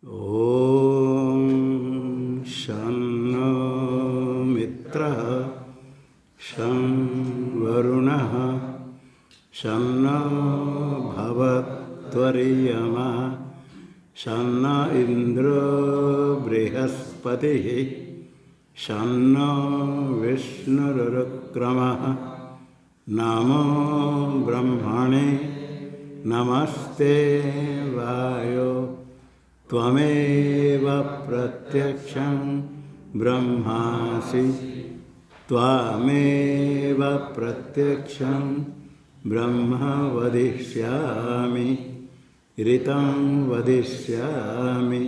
ॐ शन्नो मित्रः शं वरुणः शन्नो भवत्वर्यमा शन्नो इन्द्रो बृहस्पतिः शन्नो विष्णुरुक्रमः नमो ब्रह्मणे नमस्ते वायो त्वमेव प्रत्यक्षं ब्रह्मासि त्वामेव प्रत्यक्षं ब्रह्म वदिष्यामि ऋतं वदिष्यामि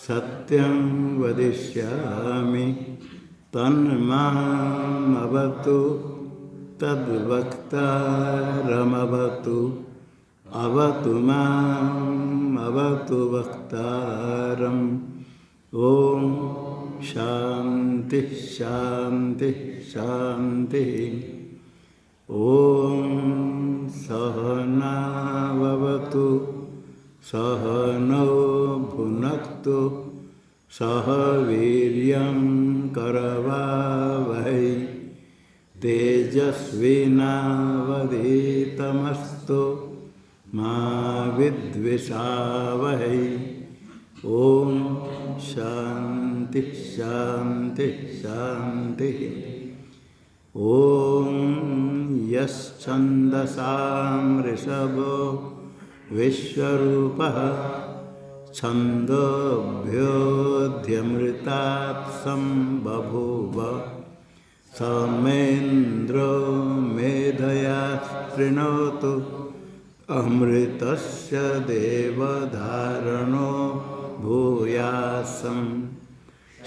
सत्यं वदिष्यामि तन्मामवतु तद्वक्तारमवतु अवतु माम् अवतु वक्तारम्। ॐ शान्ति शान्ति शान्ति। ॐ सहनाववतु सहनौ भुनक्तु सह वीर्यं करवावहै तेजस्विनावधीतमस्तु मा विद्विषावहै। ॐ शान्ति शान्ति शान्ति। ॐ यश्छन्दसां ऋषभो विश्वरूपः छन्दोभ्योऽध्यमृतात् सम्बभूव समेन्द्रो मेधया शृणोतु अमृतस्य देवधारणो भूयासं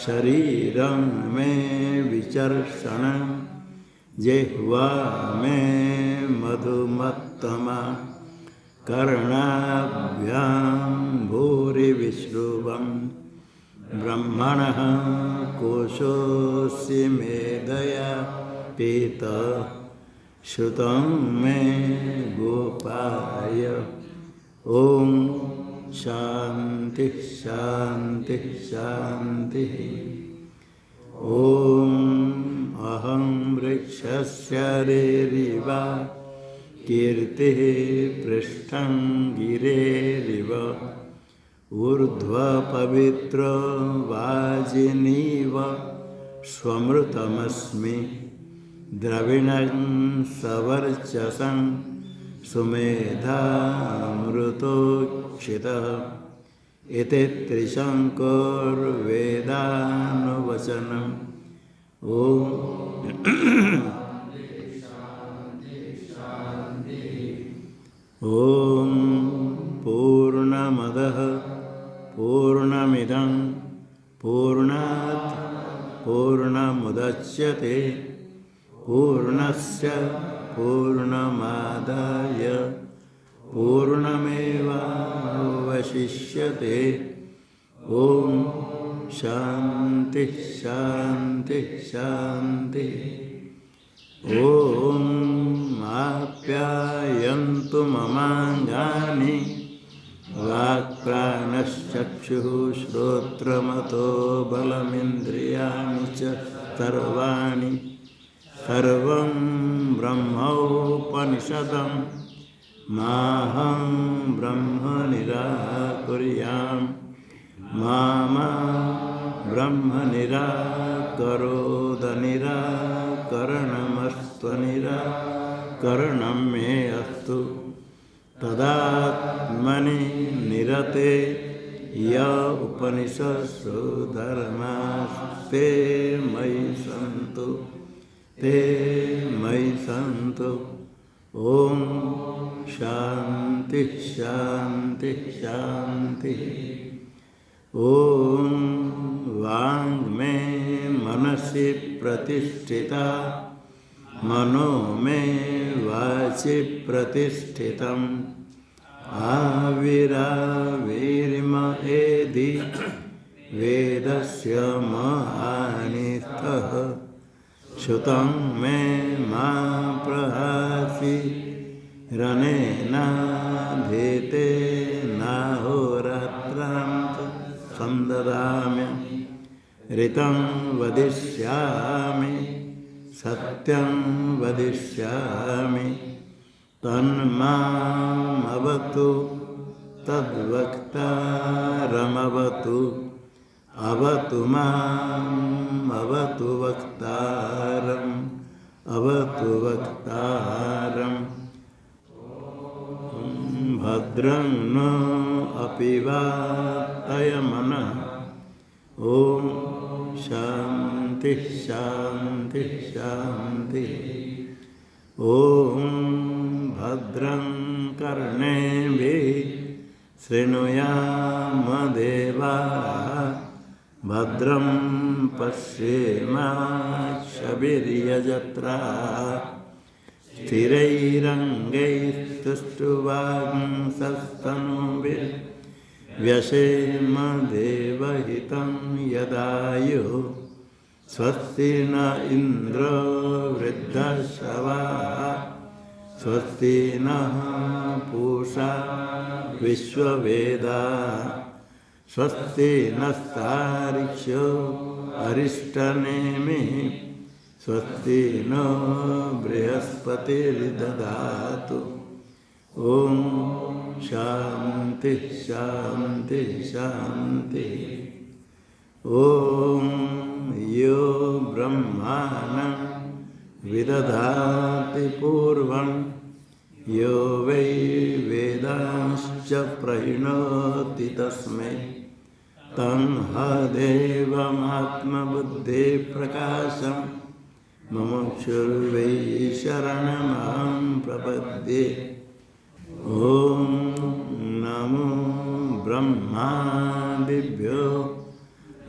शरीरं मे विचर्षणं जिह्वा मे मधुमत्तमा कर्णाभ्यां भूरिविश्रुवं ब्रह्मणः कोशोऽसि मेधया पीतः श्रुतं मे गोपाय। ॐ शान्ति शान्ति शान्ति। ॐ अहं वृक्षस्य रेरिव कीर्तिः पृष्ठं गिरेरिव ऊर्ध्वपवित्रो वाजिनीव स्वमृतमस्मि द्रविणं सवर्चसं सुमेधामृतोक्षितः इति त्रिशङ्कुर्वेदानुवचनम्। ॐ ॐ पूर्णमदः पूर्णमिदं पूर्णात् पूर्णमुदच्यते पूर्णस्य पूर्णमादाय पूर्णमेवावशिष्यते। ॐ शान्ति शान्ति शान्ति। ॐ आप्यायन्तु ममाङ्गानि वाक्प्राणश्चक्षुः श्रोत्रमतो बलमिन्द्रियाणि च सर्वाणि सर्वं ब्रह्मोपनिषदं माहं ब्रह्म निराकुर्यां मा ब्रह्म निराकरोद निराकरणमस्त्वनिराकरणं मे अस्तु तदात्मनि निरते य उपनिषत्सु धर्मास्ते मयि सन्तु ते मयि सन्तु। ॐ शान्ति शान्ति शान्ति। ॐ वाङ्मे मनसि प्रतिष्ठिता मनो मे वाचि प्रतिष्ठितम् आविराविर्महेदि वेदस्य महानिस्थः श्रुतं मे मा प्रहासि रनेनाधीते नाहोरात्रां ददाम्य ऋतं वदिष्यामि सत्यं वदिष्यामि तन्मामवतु तद्वक्तारमवतु अवतु माम् अवतु वक्तारम् अवतु वक्तारम् भद्रं नो अपि वातयमनः ॐ शान्ति शान्ति शान्ति ॐ भद्रं कर्णेभिः शृणुयाम देवाः भद्रं पश्येमाक्षभिर्यजत्राः स्थिरैरङ्गैस्तुष्टुवांसस्तनूभिर्व्यसेम देवहितं यदायुः स्वस्ति न इन्द्रो वृद्धश्रवाः स्वस्ति नः पूषा विश्ववेदाः स्वस्ति नस्तार्क्ष्यो अरिष्टनेमिः स्वस्ति नो बृहस्पतिर्दधातु ॐ शान्ति शान्ति शान्ति ॐ यो ब्रह्माणं विदधाति पूर्वं यो वै वेदांश्च प्रणोति तस्मै तं हदेवमात्मबुद्धिप्रकाशं मुमुक्षुर्वै शरणमहं प्रपद्ये ॐ नमो ब्रह्मादिभ्यो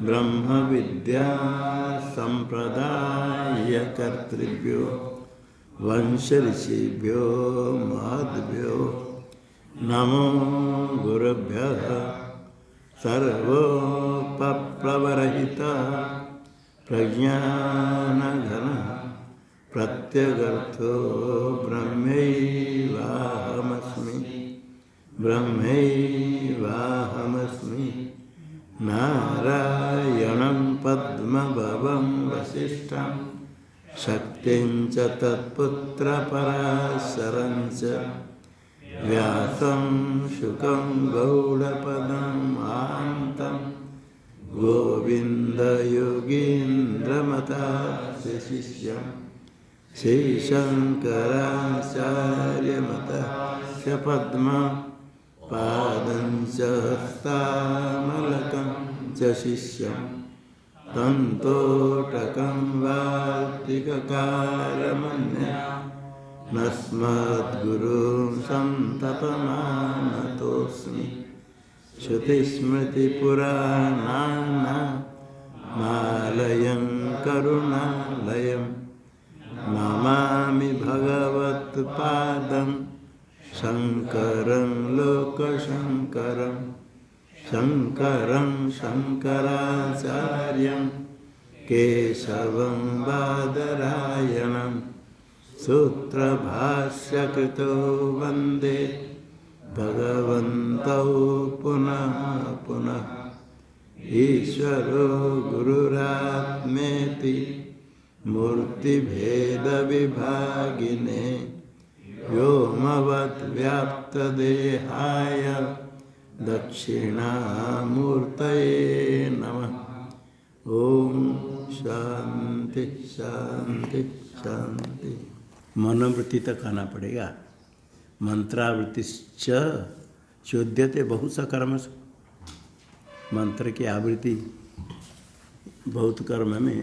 ब्रह्मविद्यासम्प्रदायकर्तृभ्यो वंशऋषिभ्यो महद्भ्यो नमो गुरुभ्यः सर्वोपप्लवरहितः प्रज्ञानघनः प्रत्यगर्थो ब्रह्मैवाहमस्मि ब्रह्मैवाहमस्मि नारायणं पद्मभवं वसिष्ठं शक्तिं च तत्पुत्रपराशरं च व्यासं शुकं गौडपदं महान्तं गोविन्दयोगीन्द्रमतास्य शिष्यं श्रीशङ्कराचार्यमतस्य पद्मपादं च हस्तामलकं च शिष्यं तन्तोटकं वार्तिककारमन्यः नस्मद्गुरुं सन्ततमानतोऽस्मि श्रुतिस्मृतिपुराणानामालयं करुणालयं नमामि भगवत्पादं शङ्करं लोकशङ्करं शङ्करं शङ्कराचार्यं केशवं बादरायणं सूत्रभाष्यकृतो वन्दे भगवन्तौ पुनः पुनः ईश्वरो गुरुरात्मेति मूर्तिभेदविभागिने व्योमवद्व्याप्तदेहाय दक्षिणामूर्तये नमः ओम शांति शांति शांति। मनोवृत्ति तक आना पड़ेगा। मंत्रावृत्ति चोद्यते बहुत सा कर्म से। मंत्र की आवृत्ति बहुत कर्म में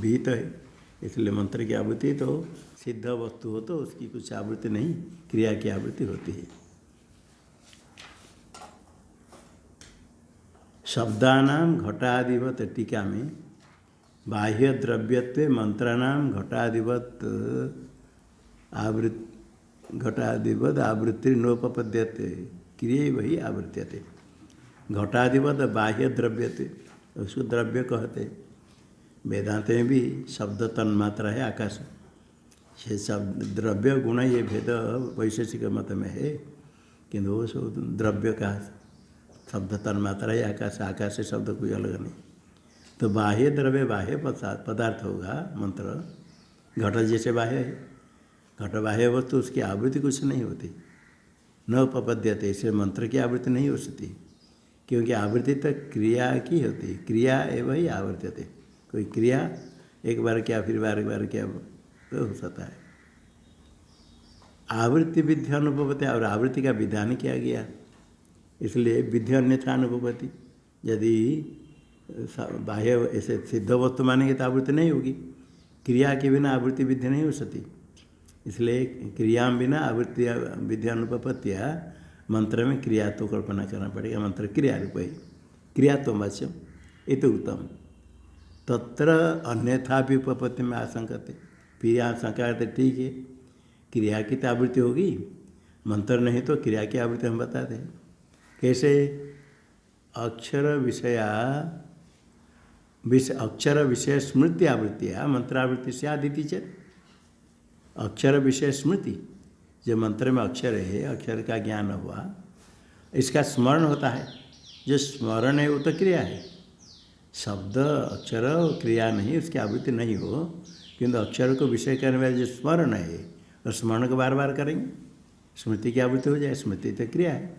भीत है, इसलिए मंत्र की आवृत्ति तो सिद्ध वस्तु हो तो उसकी कुछ आवृत्ति नहीं, क्रिया की आवृत्ति होती है। शब्दानाम घटादिवत टीका में बाह्य द्रव्यत्वे मंत्राणाम घटादिवत घटादिवत आवृत्ति नोपपद्यते क्रिया वही आवृत्त्यते। घटादिवत बाह्य द्रव्यते उसको द्रव्य कहते। वेदांत में भी शब्द तन्मात्रा है आकाश, ये शब्द द्रव्य गुण ये भेद वैशेषिक मत में है, किंतु वो सब द्रव्य का शब्द तन्मात्रा ही आकाश, आकाश से शब्द कोई अलग नहीं। तो बाह्य द्रव्य बाह्य पदार्थ होगा मंत्र। घट जैसे बाह्य है, घट बाह्य वस्तु, उसकी आवृत्ति कुछ नहीं होती। न उपपद्यते, इसे मंत्र की आवृत्ति नहीं हो सकती, क्योंकि आवृत्ति तो क्रिया की होती है। क्रिया एवं ही आवर्त्यते, कोई क्रिया एक बार क्या फिर बार क्या तो हो सकता है। आवृत्ति विधि अनुभवते, और आवृत्ति का विधान किया गया, इसलिए विधि अन्यथा अनुभवती। यदि बाह्य ऐसे सिद्ध वस्तु मानेंगे तो आवृत्ति नहीं होगी। क्रिया के बिना आवृत्ति विधि नहीं हो सकती, इसलिए क्रिया बिना आवृत्ति विधि अनुपत्तिया। मंत्र में क्रिया तो कल्पना करना पड़ेगा, मंत्र क्रिया रूप है, क्रिया तो वाच्यम इति उत्तम। तत्र अन्यथा भी उपपत्ति में आशंकते, फिर आशंका करते ठीक है क्रिया की तो आवृत्ति होगी, मंत्र नहीं तो क्रिया की आवृत्ति हम बताते हैं। कैसे? अक्षर विषय स्मृति आवृत्तिया मंत्रावृत्ति से आदिति चेत। अक्षर विषय स्मृति, जो मंत्र में अक्षर है, अक्षर का ज्ञान हुआ, इसका स्मरण होता है। जो स्मरण है वो तो क्रिया है। शब्द अक्षर क्रिया नहीं, उसकी आवृत्ति नहीं हो, किंतु अक्षर को विषय करने वाले जो स्मरण है, और स्मरण को बार बार करेंगे, स्मृति की आवृत्ति हो जाए। स्मृति तो क्रिया है,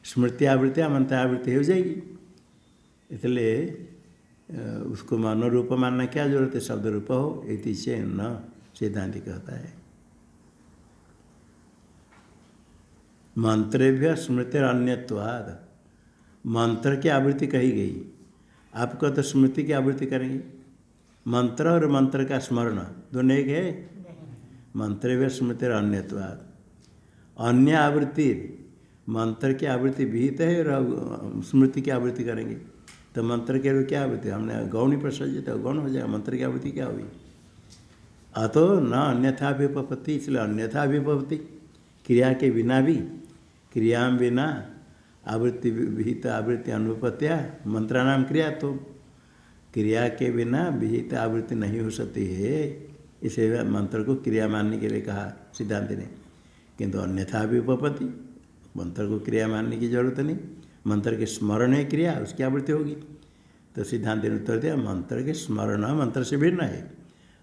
स्मृति आवृत्ति मंत्र आवृत्ति हो जाएगी। इसलिए उसको मनोरूप मानना क्या जरूरत है? शब्द रूप हो इति से न, सिद्धांति कहता है। मंत्रेभ्य स्मृतिर अन्यत्वाद, मंत्र की आवृत्ति कही गई, आपको तो स्मृति की आवृत्ति करेंगे। मंत्र और मंत्र का स्मरण दोनों एक है। मंत्रेभ्य स्मृतिर अन्यत्वाद, अन्य आवृत्ति, मंत्र की आवृत्ति विहित है और स्मृति की आवृत्ति करेंगे, तो मंत्र के क्या आवृत्ति? हमने गौणी प्रसज्जित है, गौण हो जाएगा, मंत्र की आवृत्ति क्या होगी? अतो न अन्यथा विपत्ति, इसलिए अन्यथा विपत्ति, क्रिया के बिना भी, क्रिया बिना आवृत्ति विहित आवृत्ति अनुपत्या मंत्राणाम क्रिया, तो क्रिया के बिना विहित आवृत्ति नहीं हो सकती है। इसे मंत्र को क्रिया मानने के लिए कहा सिद्धांत ने, किंतु अन्यथा भी उपपत्ति, मंत्र को क्रिया मानने की जरूरत नहीं। मंत्र के स्मरण है क्रिया, उसकी आवृत्ति होगी। तो सिद्धांत ने उत्तर दिया, मंत्र के स्मरण मंत्र से भिन्न है।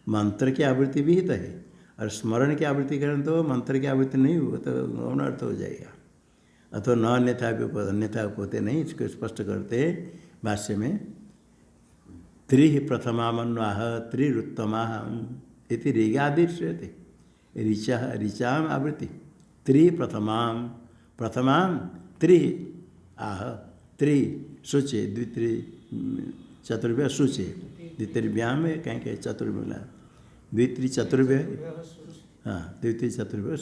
मंत्र की आवृत्ति विहित है, और स्मरण की आवृत्ति करें तो मंत्र की आवृत्ति नहीं हो, तो गौण अर्थ हो जाएगा। अथवा न अन्यथा अन्यथा उपते नहीं, इसको स्पष्ट करते भाष्य में। त्रि प्रथमा मन्वाह त्रिरुत्तमा इति ऋगादिश्यते, ऋचाम आवृत्ति। त्रि प्रथमाम त्रि आह, त्रि शुचे, द्वितीय चतुर्भ्य शुचे, द्वितीयभ्याम में कहीं कहीं चतुर्भ्य, द्वितीय चतुर्भ्य, हाँ द्वितीय चतुर्भ्य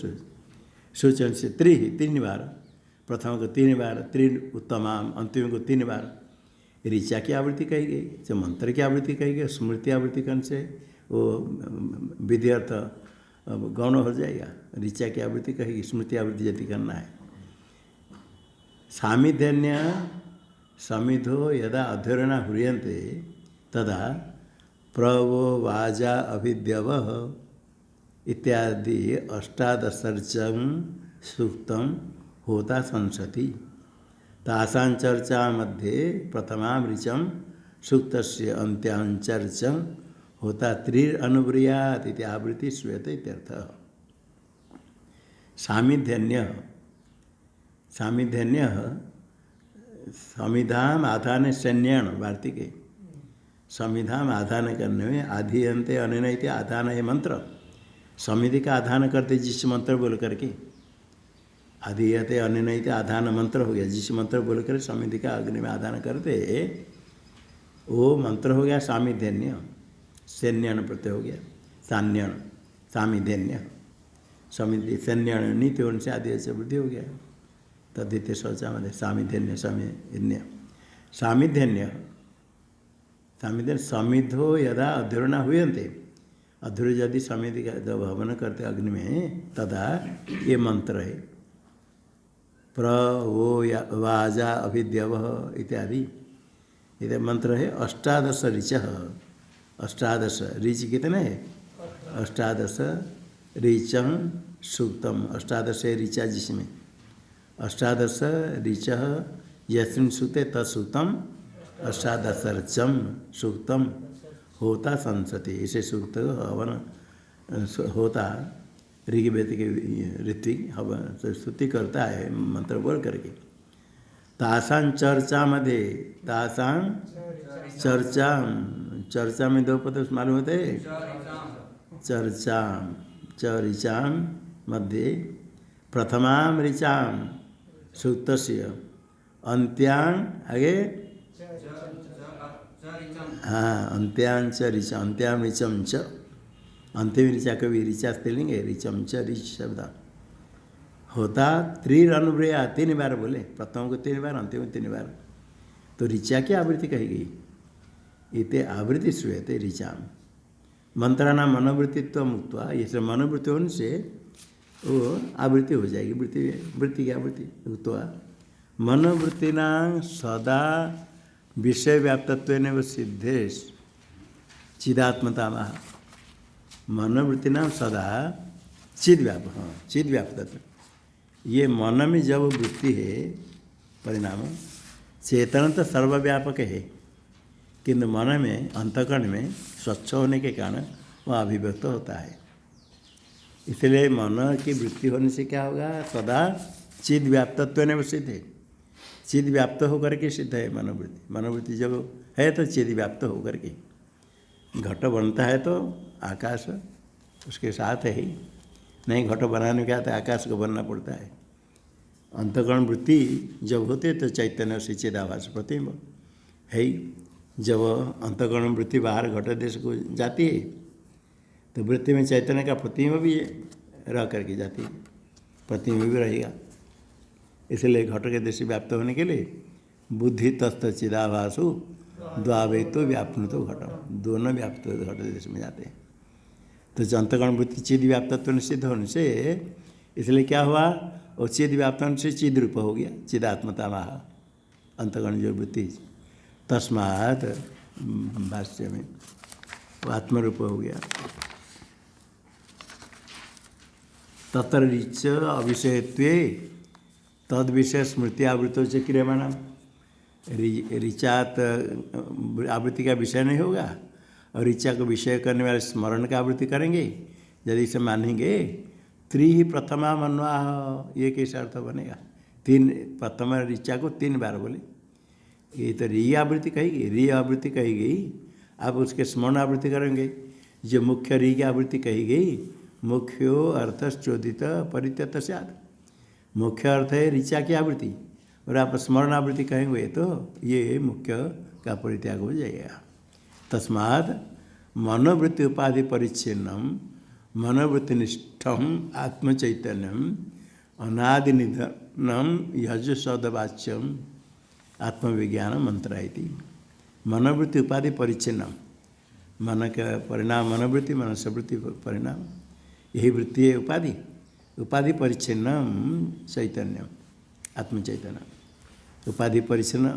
शुचन से त्रि, 3 बार, प्रथम को 3 बार, त्रि उत्तमाम, अंतिम को 3 बार। ऋचा की आवृत्ति कही गई, जो मंत्र की आवृत्ति कही गई, स्मृति आवृत्ति करने से वो विधि अर्थ गौण हो जाएगा। ऋचा की आवृत्ति कहेगी, स्मृति आवृत्ति यदि करना है। सामिध्यन्य समिधो यदा अध्ययना ह्रियन्ते तदा प्रवो वाजा अभिद्यव इत्यादि अष्टादशर्चम सूक्तम होता संसति। तासां चर्चा मध्ये प्रथमा ऋचम सूक्तस्य अंत्यांचर्चम होता त्रिर अनुब्रियात इति आवृत्ति श्रूयते इत्यर्थः। सामिध्यन्य समिधाम आधान सैन्यण, वार्तिके समिधाम आधान करने में आधीयन्ते अनेन इति आधान है मंत्र। समिधि का आधान करते जिस मंत्र बोल करके, आधीयते अनेन इति आधान मंत्र हो गया, जिस मंत्र बोल कर समिधि का अग्नि में आधान करते वो मंत्र हो गया सामिध्यन्य। सैन्यण प्रत्यय हो गया, सान्यण सामिध्यन्य, समिधि सैन्यण नीति उनसे आदि से वृद्धि हो गया। तद्धित शौचा में सामिध्यन्य सामिध्यन्य समिधो यदा अध्युर्णा हुयन्ते, अध्युर यदि समिधि का जब हवन करते अग्नि में, तदा ये मंत्र है प्रवो वाजा अभिद्यव इत्यादि, ये मंत्र है। अष्टादश ऋच, अष्टादश ऋच कितने है? अष्टादश ऋचम सूक्तम, अष्टादश ऋचा जिसमें, अष्टादश ऋच यस्मिन् सूते तत्सूतम अष्टादशर्चम सूक्तम होता संसति। इसे सूक्त हवन होता ऋग्वेद के ऋत्विक हवन स्तुति करता है मंत्र बोल करके। तासां चर्चा मध्ये तासां चर्चा चर्चा में दो पद मालूम होते हैं। चर्चा ऋचां मध्ये प्रथमां ऋचां सूक्तस्य अन्त्यां आगे हाँ अन्त्यां च ऋचा अन्त्यां ऋचं च अंतिम ऋचा कभी ऋचा स्त्रीलिंग है ऋचम च ऋच शब्द होता त्रिरनुव्रया 3 बार बोले। प्रथम को 3 बार अंतिम को 3 बार। तो ऋचा की आवृत्ति कही गई। इते आवृत्ति श्रूयते ऋचा मंत्राणां मनोवृत्तित्व मुक्त्वा। ये मनोवृत्ति होने से वो आवृत्ति हो जाएगी। वृत्ति की आवृत्ति मुक्त्वा मनोवृत्तिनां सदा विषय व्याप्तत्वेन सिद्धेश चिदात्मता मनोवृत्तिनां सदा चिद व्याप्तत्व। ये मन में जब वृत्ति है परिणाम चेतन तो सर्वव्यापक है, किंतु मन में अंतःकरण में स्वच्छ होने के कारण वह अभिव्यक्त होता है। इसलिए मन की वृत्ति होने से क्या होगा? सदा चिद व्याप्तत्व ने सिद्ध है। चिद व्याप्त होकर के सिद्ध है मनोवृत्ति। मनोवृत्ति जब है तो चिद व्याप्त होकर के घट बनता है तो आकाश उसके साथ है ही। नहीं घट बनाने के आते आकाश को बनना पड़ता है। अंतःकरण वृत्ति जब होते तो चैतन्य से चिदाभास प्रतिबिंब है ही। जब अंतःकरण वृत्ति बाहर घट देश को जाती है तो वृत्ति में चैतन्य का प्रतिबिंब भी रह करके जाती है, प्रतिबिंब भी रहेगा। इसलिए घट के देश व्याप्त होने के लिए बुद्धि तस्त चिदाभासु द्वावेतो व्याप्नुतो घट, दोनों व्याप्त घट देश में जाते हैं। तो अंतःकरण वृत्ति चिद व्याप्तत्व सिद्ध होने से इसलिए क्या हुआ? और चिद व्याप्त होने से चिद रूप हो गया, चिदात्मता महा अंतःकरण जो वृत्ति तस्मात् भाष्य में आत्मरूप हो गया। तत्र ऋच अविषयत्वे तद विषय स्मृति आवृत्तों से क्रियमाण। ऋचात आवृत्ति का विषय नहीं होगा और ऋचा को विषय करने वाले स्मरण का आवृत्ति करेंगे। यदि इसे मानेंगे त्रि ही प्रथमा मनवा, ये कैसा अर्थ बनेगा? 3 प्रथम ऋचा को 3 बार बोले। ये तो री आवृत्ति कहेगी, री आवृत्ति कही गई। आप उसके स्मरण आवृत्ति करेंगे। जो मुख्य री की आवृत्ति कही गई, मुख्यो अर्थश्चोदित परित्यक्त स्यात्। मुख्य अर्थ है ऋचा की आवृत्ति और आप स्मरण आवृत्ति कहेंगे तो ये मुख्य का परित्याग हो जाएगा। तस्मात् मनोवृत्ति उपाधि परिच्छिन्नम मनोवृत्तिनिष्ठम आत्मचैतन्यम अनादिनिधनम यजुशब्दवाच्यम आत्मविज्ञान मंत्र इति। मनोवृत्ति उपाधि परिच्छिन्नम, मन का परिणाम मनोवृत्ति, मन से वृत्ति परिणाम, यही वृत्ति है उपाधि। उपाधि परिच्छिन्नम चैतन्यम आत्मचैतन्य। उपाधि परिच्छिन्न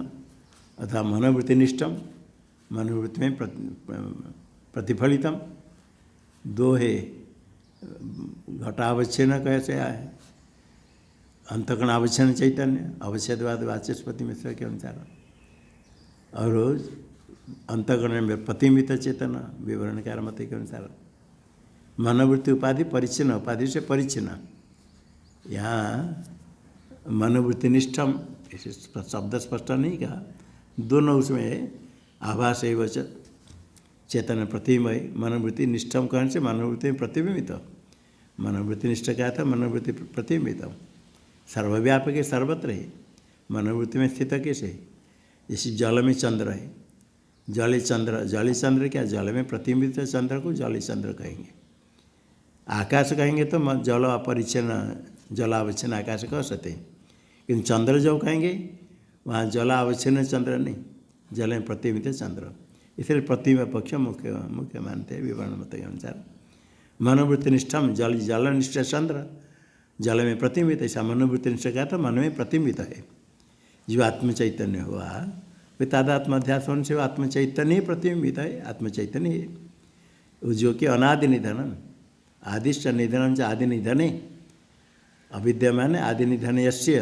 अथवा मनोवृत्तिनिष्ठम, मनोवृत्ति में प्रतिफलितम। 2 है घटावच्छिन्न कैसे है? अंतःकरण अवच्छिन्न चैतन्य, अवच्छेदवाद वाचस्पति मिश्र के अनुसार। और अंतःकरण में प्रतिबिंबित चेतन विवरणकार मत के अनुसार। मनोवृत्ति उपाधि परिच्छिन्न, उपाधि से परिच्छिन्न। यहाँ मनोवृत्तिनिष्ठम ऐसे शब्द स्पष्ट नहीं कहा, दोनों उसमें आभास है वच चेतन प्रतिबिंब है। मनोवृत्ति निष्ठम कहने से मनोवृत्ति में प्रतिबिंबित, मनोवृत्ति निष्ठ क्या था? मनोवृत्ति प्रतिबिंबित सर्वव्यापक है, सर्वत्र है। मनोवृत्ति में स्थित कैसे? जैसे जल में चंद्र है, जल चंद्र क्या? जल में प्रतिबिंबित चंद्र को जल चंद्र कहेंगे। आकाश कहेंगे तो जल अपरिच्छिन्न जलावच्छिन्न आकाश कह सकते हैं, किंतु चंद्र जो कहेंगे वहाँ जलावच्छिन्न चंद्र नहीं, जल में प्रतिबिंबित चंद्र। इसलिए प्रतिबिंब पक्ष मुख्य मानते हैं विवरण मत के अनुसार। मनोवृत्तिनिष्ठम जलनिष्ठ चंद्र, जल में प्रतिबिंबित। ऐसा मनोवृत्तिनिष्ठ क्या था? मन में प्रतिबिंबित है। जो आत्मचैतन्य हुआ वे तादात्म अध्यास होने से वो आत्मचैतन्य ही प्रतिबिंबित है, आत्मचैतन्य है वो जो कि अनादि निधन, आदिश्च निधन च आदि निधने अविद्यमान आदि निधन यस्य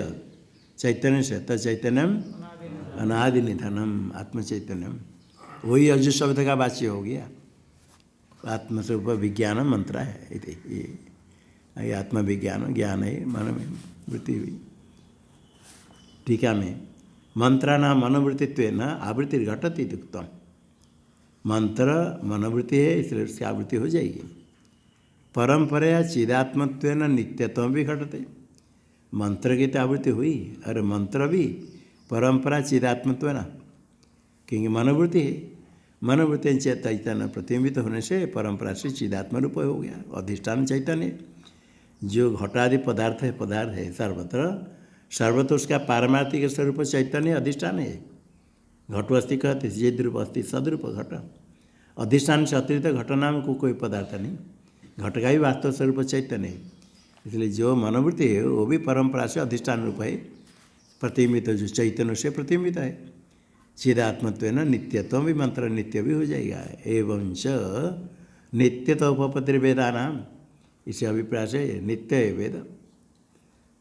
चैतन्य से तचैतन्यम अनादि निधनम आत्मचैतन्यम, वही अजु शब्द का वाच्य हो गया। आत्मस्वरूप विज्ञान मंत्र है ये आत्मविज्ञान ज्ञान है मन में वृत्ति हुई। टीका में मंत्राणाम मनोवृत्तित्वेन आवृत्ति घटती उत्तम। मंत्र मनोवृत्ति है इसलिए उसकी आवृत्ति हो जाएगी। परंपरा चिदात्मत्वेन नित्यत्व भी घटते। मंत्र की तो आवृत्ति हुई और मंत्र भी परंपरा चिदात्मत्वेन, क्योंकि मनोवृत्ति है। मनोवृत्ति चैतन्य प्रतिबिंबित होने से परंपरा से चिदात्म रूप हो गया। अधिष्ठान चैतन्य जो घटादि पदार्थ है सर्वत्र उसका पारमार्थिक स्वरूप चैतन्य अधिष्ठान है। घटवस्ति कहते जिद रूप अस्थि सदरूप घट, अधिष्ठान से अतिरिक्त घट नाम को कोई पदार्थ नहीं। घट का भी वास्तव स्वरूप चैतन्य है। इसलिए जो मनोवृत्ति है वो भी परंपरा से अधिष्ठान रूप है, प्रतिबिंबित जो चैतन्य से प्रतिबिंबित है। चिदात्मत्व न नित्यत्व भी मंत्र नित्य भी हो जाएगा। एवं च नित्यत्व उपपत्ति वेदानाम, इसे अभिप्राय से नित्य है वेद।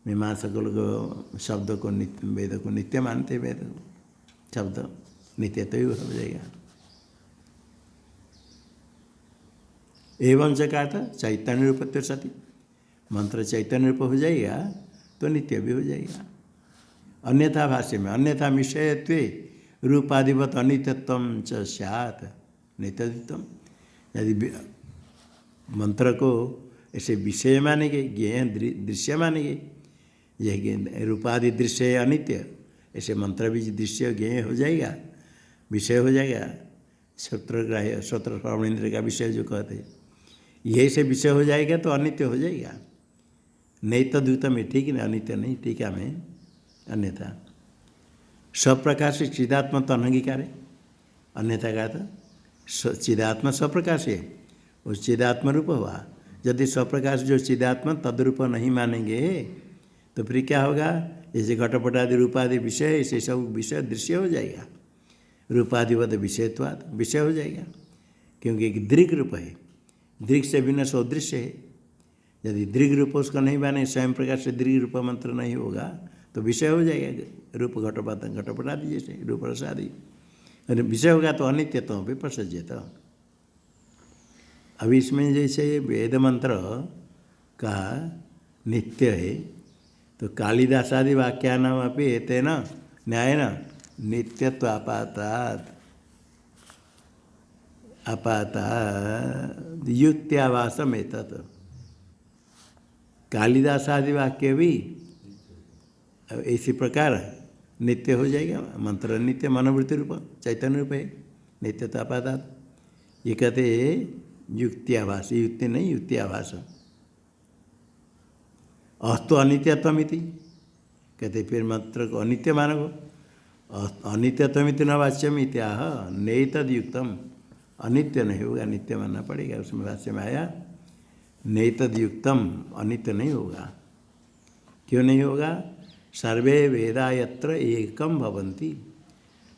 मीमांसक लोग शब्द को नित्य, वेद को नित्य मानते, वेद शब्द नित्य तो ही हो जाएगा। एवं च कहा था चैतन्य रूपत्व सती, मंत्र चैतन्य रूप हो जाएगा तो नित्य भी हो जाएगा। अन्यथा भाष्य में अन्यथा विषयत्वे रूपाधिवत अनित्यत्वम च स्यात् नित्यत्वम, यदि मंत्र को ऐसे विषय मानेंगे, ज्ञेय दृश्य मानेंगे, यह रूपादि दृश्य है अनित्य, ऐसे मंत्र भी दृश्य ज्ञेय हो जाएगा, विषय हो जाएगा। श्रोत्रग्राह्य श्रोत्र श्रवणेन्द्र का विषय जो कहते हैं, यही से विषय हो जाएगा तो अनित्य हो जाएगा। नहीं तो द्वित में ठीक है, अनित्य नहीं, टीका में अन्यथा स्वप्रकाश से चिदात्म तो अनंगीकार है। अन्यथा का था चिदात्मा स्वप्रकाश है, वो चिदात्म रूप हुआ। यदि स्वप्रकाश जो चिदात्मा तद्रूप नहीं मानेंगे तो फिर क्या होगा, जैसे घटपटादि रूपादि विषय ऐसे सब विषय दृश्य हो जाएगा। रूपादिवत विषयत्वाद विषय हो जाएगा, क्योंकि एक दृग रूप है, दृग से भिन्न सदृश्य है। यदि दृग रूप उसका नहीं माने, स्वयं प्रकाश से दृग रूप मंत्र नहीं होगा तो विषय हो जाएगा। रूप घटपटादि जैसे रूप रसादि विषय होगा तो अनित्यत्व भी प्रसज्यत। अभी इसमें जैसे वेद मंत्र का नित्य है तो कालिदासादि वाक्यानाम अपि एतेन न्यायेन नित्यत्व आपातात् युक्त्याभासम एतत्। कालिदासादि वाक्य भी इसी प्रकार नित्य हो जाएगा। मंत्र नित्य मनोवृत्ति रूप चैतन्य रूप है, नित्यत्व आपातात्। ये कहते युक्त्याभास, युक्ति नहीं युक्त्याभास। अस्तु अनित्यत्वमिति कहते फिर मंत्र को अनित्य मानो। अनित्यत्वमिति न वाच्यम इत्याह नहीं तदयुक्तम, अनित्य नहीं होगा, नित्य मानना पड़ेगा। उसमें भाष्य में आया नहीं तदयुक्तम, अनित्य नहीं होगा। क्यों नहीं होगा, सर्वे वेदा यत्र एकम भवन्ति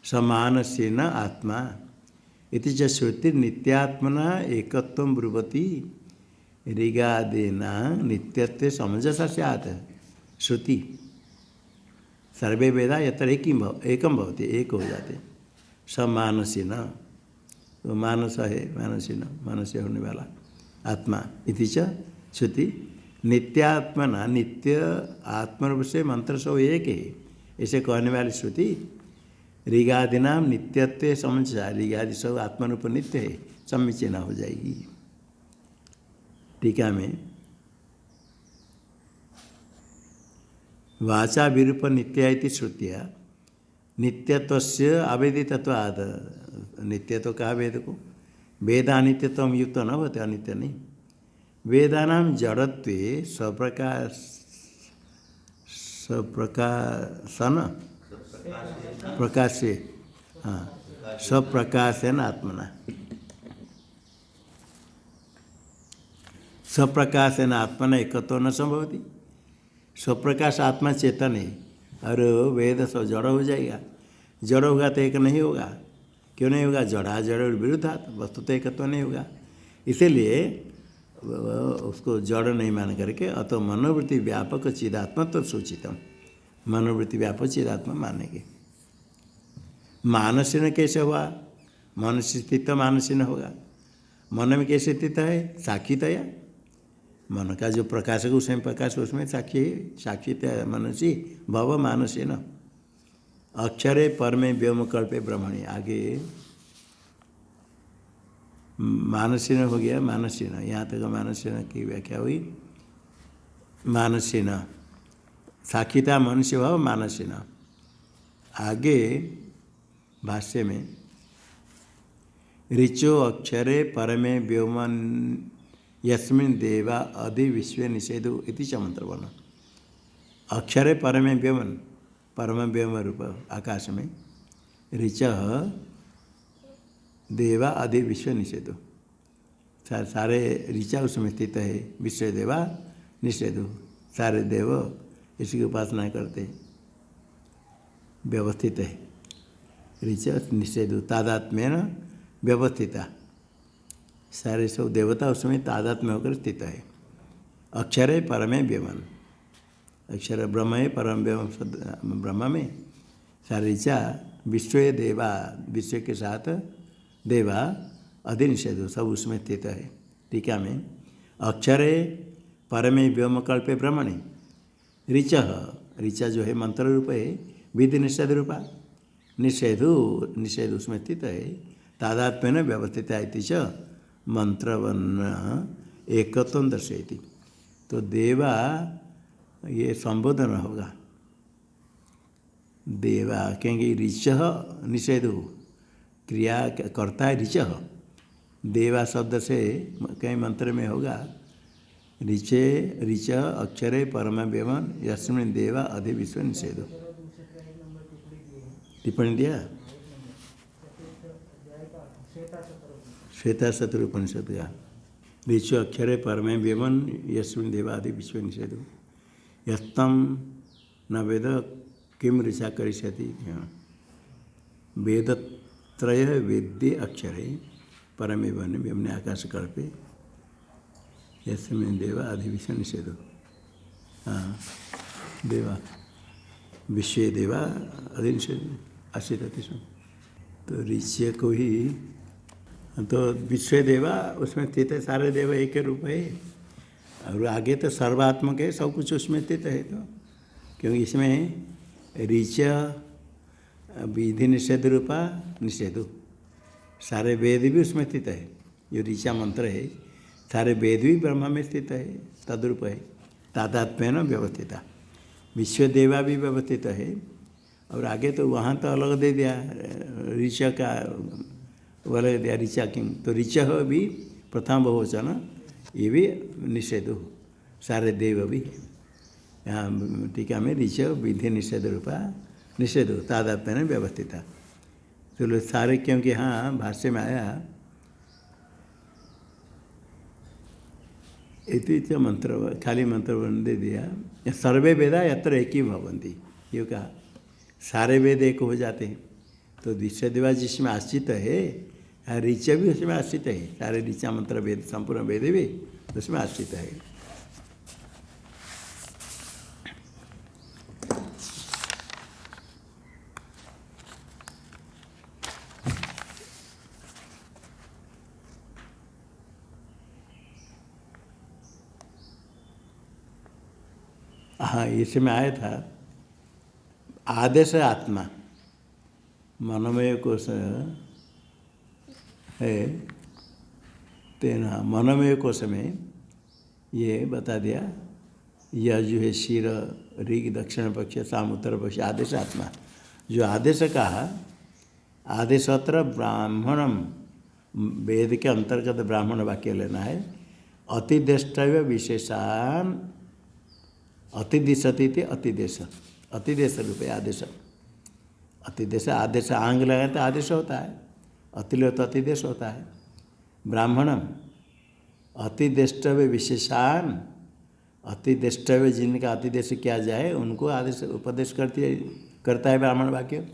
समानस्येन आत्मा इति च श्रुति नित्यात्मना एकत्वं ब्रुवति ऋगादेना नित्यत्वे समंजसा स्यात्। श्रुति सर्वे वेदा यत्र एकम भवति, एक हो जाते। समानस्येन, तो मानस है, मानस्येन मानस्य होने वाला आत्मा इति च श्रुति नित्यात्मना, नित्य आत्मरूप से मंत्र सब एक है ऐसे कहने वाली श्रुति ऋगादिनाम नित्यत्व समझा, ऋगादि सब आत्मरूप नित्य है, समीचीना हो जाएगी। टीका में वाचा विरूप नित्या इति श्रुतिया नित्यत्वस्य आवेदितत्वाद, नित्यत्व कहा वेद को, वेद अनित्यत्व युक्त न होते, अनित्य नहीं। वेदानाम जड़त्वे स्वप्रकाशन प्रकाश से, हाँ स्वप्रकाशन आत्मना, स्वप्रकाशन आत्मना एकत्व न संभवती। स्वप्रकाश आत्मा चेतन है और वेद सब जड़ हो जाएगा। जड़ होगा तो एक नहीं होगा। क्यों नहीं होगा, जड़ा जड़ विरुद्धात, वस्तु तो एकत्व नहीं होगा। इसीलिए उसको जड़ नहीं मान करके अतो मनोवृत्ति व्यापक चिदात्मत्व सूचितम, मनोवृत्ति व्यापक चिदात्मा मानेंगे। मानसिन कैसे हुआ? मनुष्य स्थित मानसिन होगा। मन में कैसे स्थित है? साक्षीतया। मन का जो प्रकाशक उसमें प्रकाश, उसमें साक्षी है। साक्षीतया मनसी भव मानसिन। अक्षरे परमे व्योम कल्पे ब्रह्मणि। आगे मानसिन हो गया। मानसिन, यहाँ तक मानसिन की व्याख्या हुई। मानसिन साक्षीता मनुष्य भाव मानसिन। आगे भाष्य में ऋचो अक्षरे परमे व्योमन यस्मिन् देवा अधि विश्व निषेधु इति च मंत्र बना। अक्षरे परमे व्योमन, परम व्योम रूप आकाश में ऋच देवा अधि विश्व निषेधु। सारे ऋचा उसमें स्थित है। विश्व देवा निषेधु, सारे देव इसकी उपासना करते, व्यवस्थित है। ऋच निषेधु तादात्म्येन व्यवस्थिता। सारे सब देवता उसमें तादात्म्य होकर स्थित है। अक्षर है परमे व्योमन। अक्षर ब्रह्म है, परम व्योम ब्रह्म में सारे ऋचा विश्व देवा, विश्व के साथ देवा अधिनिषेधु सब उसमें स्थित है। टीका में अक्षरे परमे व्योम कल्पे ब्रह्मणि ऋच, ऋचा जो है मंत्र रूप है, विधि निषेध रूपा। निषेधु निषेध उसमें स्थित है। तादात्म्येन व्यवस्थित इति च मंत्रवन्न एकत्व दर्शयति। तो देवा ये संबोधन होगा। देवा कहेंगे ऋच निषेधु, क्रिया करता है ऋच। देवा शब्द से कई मंत्र में होगा ऋचे ऋच अक्षरे परम व्योमन यस्मिन् देवा अधि विश्व निषेधु। टिप्पणी दिया श्वेता सत्र उपनिषद का। ऋच अक्षरे परमे व्योमन यस्मिन् देवा अधि विश्व निषेधु। यस्तम न वेद किम ऋचा करिष्यति। वेदत्रय वेद्ये अक्षरे परमे व्योमने आकाश कल्पे यस्मिन् देवा अधि विश्व निषेधु। हाँ, देवा विश्व देवा अधि निषेध आश्रित। तो ऋषि को ही तो विश्व देवा उसमें स्थित है। सारे देव एक रूप है। और आगे तो सर्वात्मक है, सब कुछ उसमें स्थित है। तो क्योंकि इसमें ऋच विधि निषेध रूपा निषेधु, सारे वेद भी उसमें स्थित है। जो ऋचा मंत्र है सारे वेद भी ब्रह्मा में स्थित है, तद्रूप है। तादात्म्येन व्यवस्थिता। विश्व देवा भी व्यवस्थित है। और आगे तो वहाँ तो अलग दे दिया ऋच का, अलग दिया ऋचा किम। तो ऋच भी प्रथम बहुवचन, ये भी निषेधु, सारे देव भी। यहाँ टीका में ऋच विधि निषेध रूपा निषेधु तादात्म्येन व्यवस्थिता। चलो सारे, क्योंकि हाँ भाष्य में आया इति च मंत्र, खाली मंत्र दे दिया। सर्वे वेदा यत्र एक ही भवन्ति, ये कहा सारे वेद एक हो जाते हैं। तो विश्व देवा जिसमें आश्रित है, ऋच भी उसमें आश्रित है। सारे ऋचा मंत्र वेद, संपूर्ण वेद भी उसमें आश्रित है। हाँ, इसमें आया था आदेश आत्मा मनमय कोश है। तेना मनमय कोश में ये बता दिया, यह जो है शिर ऋग दक्षिण पक्ष साम उत्तर पक्ष आदेश आत्मा। जो आदेश कहा, आदेश अत्र ब्राह्मणम, वेद के अंतर्गत ब्राह्मण वाक्य लेना है। अतिदेष्टव्य विशेषान अतिदिशति अतिदेश, अतिदेश रूपे आदेश। अतिदेश आदेश आंग लगाए तो आदेश होता है, अतिलो तो अतिदेश होता है। ब्राह्मणम अतिदेष्टव्य विशेषान, अतिदेष्टव्य जिनका अतिदेश किया जाए उनको आदेश उपदेश करता है ब्राह्मण वाक्य।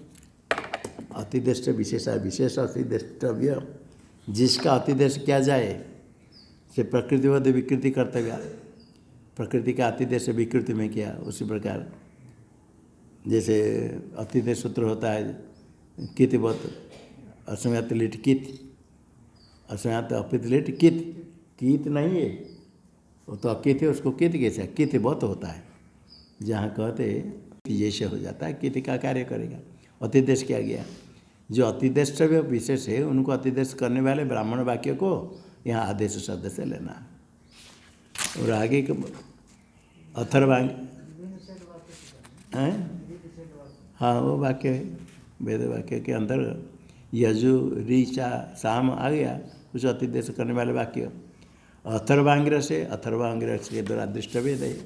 अतिदेष्ट विशेषा, विशेष अतिदेष्टव्य जिसका अतिदेश किया जाए से प्रकृतिवद विकृति कर्तव्य। प्रकृति का अतिदेश विकृति में किया, उसी प्रकार जैसे अतिदेश सूत्र होता है कितवत, असमयात लिट कित, असमयात अपित लिट कित, कित नहीं है वो तो अकित है, उसको कित कैसे कितवत होता है। जहाँ कहते जैसे हो जाता है कित का कार्य करेगा। अतिदेश क्या गया, जो अतिदेश विशेष है उनको अतिदेश करने वाले ब्राह्मण वाक्य को यहाँ आदेश शब्द से लेना है। और आगे अथर्वांग हैं, हाँ वो वाक्य है वेद वाक्य के अंदर यजु ऋचा साम आ गया, उसे अतिदेश करने वाले वाक्य। अथर्वांगिरस से, अथर्वांगिरस के द्वारा दृष्ट वेद है।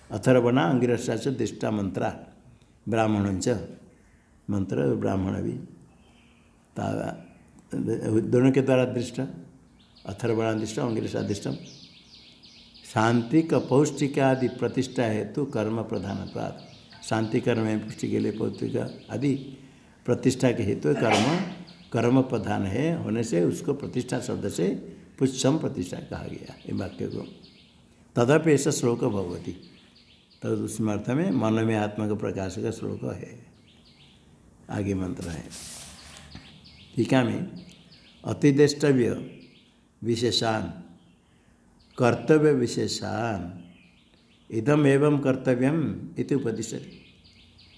अथर्वणा अंगिरसा च दृष्टा मंत्रा ब्राह्मण च, मंत्र ब्राह्मण भी दोनों के द्वारा दृष्ट, अथर्वणा दृष्ट अंगिरसा दृष्ट। शांति का पौष्टिक आदि प्रतिष्ठा हेतु कर्म प्रधान, शांति कर्म है पुष्टि के लिए पौष्टिक आदि प्रतिष्ठा के हेतु कर्म प्रधान है होने से उसको प्रतिष्ठा शब्द से पुष्टम प्रतिष्ठा कहा गया ये वाक्य को। तदपि ऐसा श्लोक भगवती, तद उसमें अर्थ में मन में आत्मा का प्रकाश का श्लोक है। आगे मंत्र है टीका में, अतिदेष्टव्य विशेषान कर्तव्य विशेषान इदम एवं कर्तव्यम इति उपदिश्यते।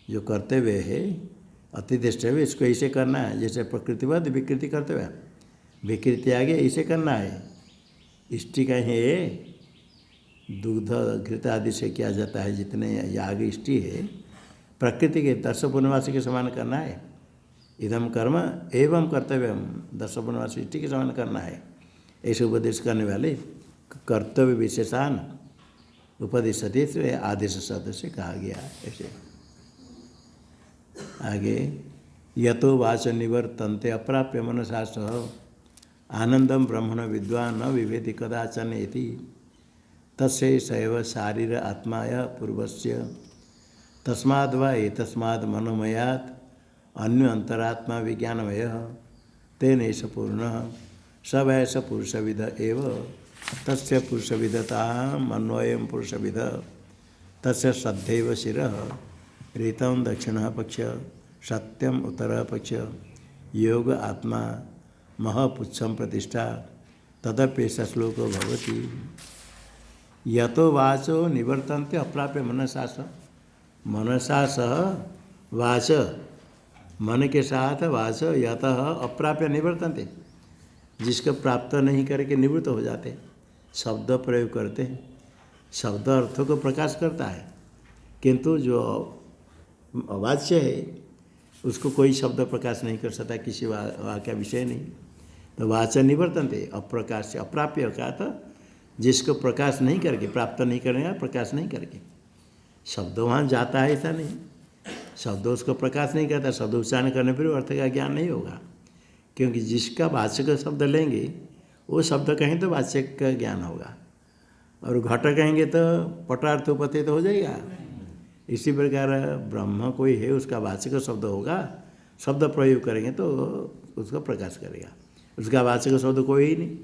जो कर्तव्य है अतिदेष्टव्य, इसको ऐसे करना है जैसे प्रकृतिवद विकृति कर्तव्य, विकृति आगे ऐसे करना है। इष्टि का है दुग्ध घृत आदि से किया जाता है, जितने याग इष्टि है प्रकृति के 10 पूर्णवासी के समान करना है। इदम कर्म एवं कर्तव्यम 10 पूर्णवासी इष्टि के समान करना है, ऐसे उपदेश करने वाले कर्तव्य विशेषान उपदिशति से आदेश शब्द से कहा गया। ऐसे आगे यतो वाच निवर्तन्ते अप्राप्य मनसा सह आनंदम ब्रह्मण विद्वान न विवेति कदाचन इति तस्य सैव शारीर आत्माय पूर्वस्य तस्माद् वा एतस्माद् मनोमयात् अन्य अंतरात्मा विज्ञानमय तेन एष पूर्णः स वै स पुरुषविद एव तस्य पुरुषविदता अन्वयं पुरुषविद तस्य श्रद्धैव शिरः ऋतं दक्षिणः पक्ष सत्यम उत्तरः पक्ष योग आत्मा महपुच्छम प्रतिष्ठा तदप्येष श्लोको भवति। यतो वाचो निवर्तन्ते अप्राप्य मनसा सह, मनसा सह वाच, मन के साथ वाच यतः अप्राप्य निवर्तन्ते, जिसको प्राप्त नहीं करके निवृत्त हो जाते। शब्द प्रयोग करते हैं, शब्द अर्थों को प्रकाश करता है, किंतु जो अवाच्य है उसको कोई शब्द प्रकाश नहीं कर सकता, किसी वाक्य विषय नहीं। तो वाच निवर्तन्ते अप्रकाश से अप्राप्य का तो जिसको प्रकाश नहीं करके, प्राप्त नहीं करेगा, प्रकाश नहीं करके शब्द वहाँ जाता है ऐसा नहीं, शब्द उसको प्रकाश नहीं करता। शब्द उच्चारण करने पर अर्थ का ज्ञान नहीं होगा, क्योंकि जिसका वाचक शब्द लेंगे वो शब्द कहें तो वाचक का ज्ञान होगा, और घट कहेंगे तो पटार्थ उपत्ति तो हो जाएगा। इसी प्रकार ब्रह्म कोई है उसका वाचक शब्द होगा, शब्द प्रयोग करेंगे तो उसका प्रकाश करेगा। उसका वाचक शब्द कोई ही नहीं,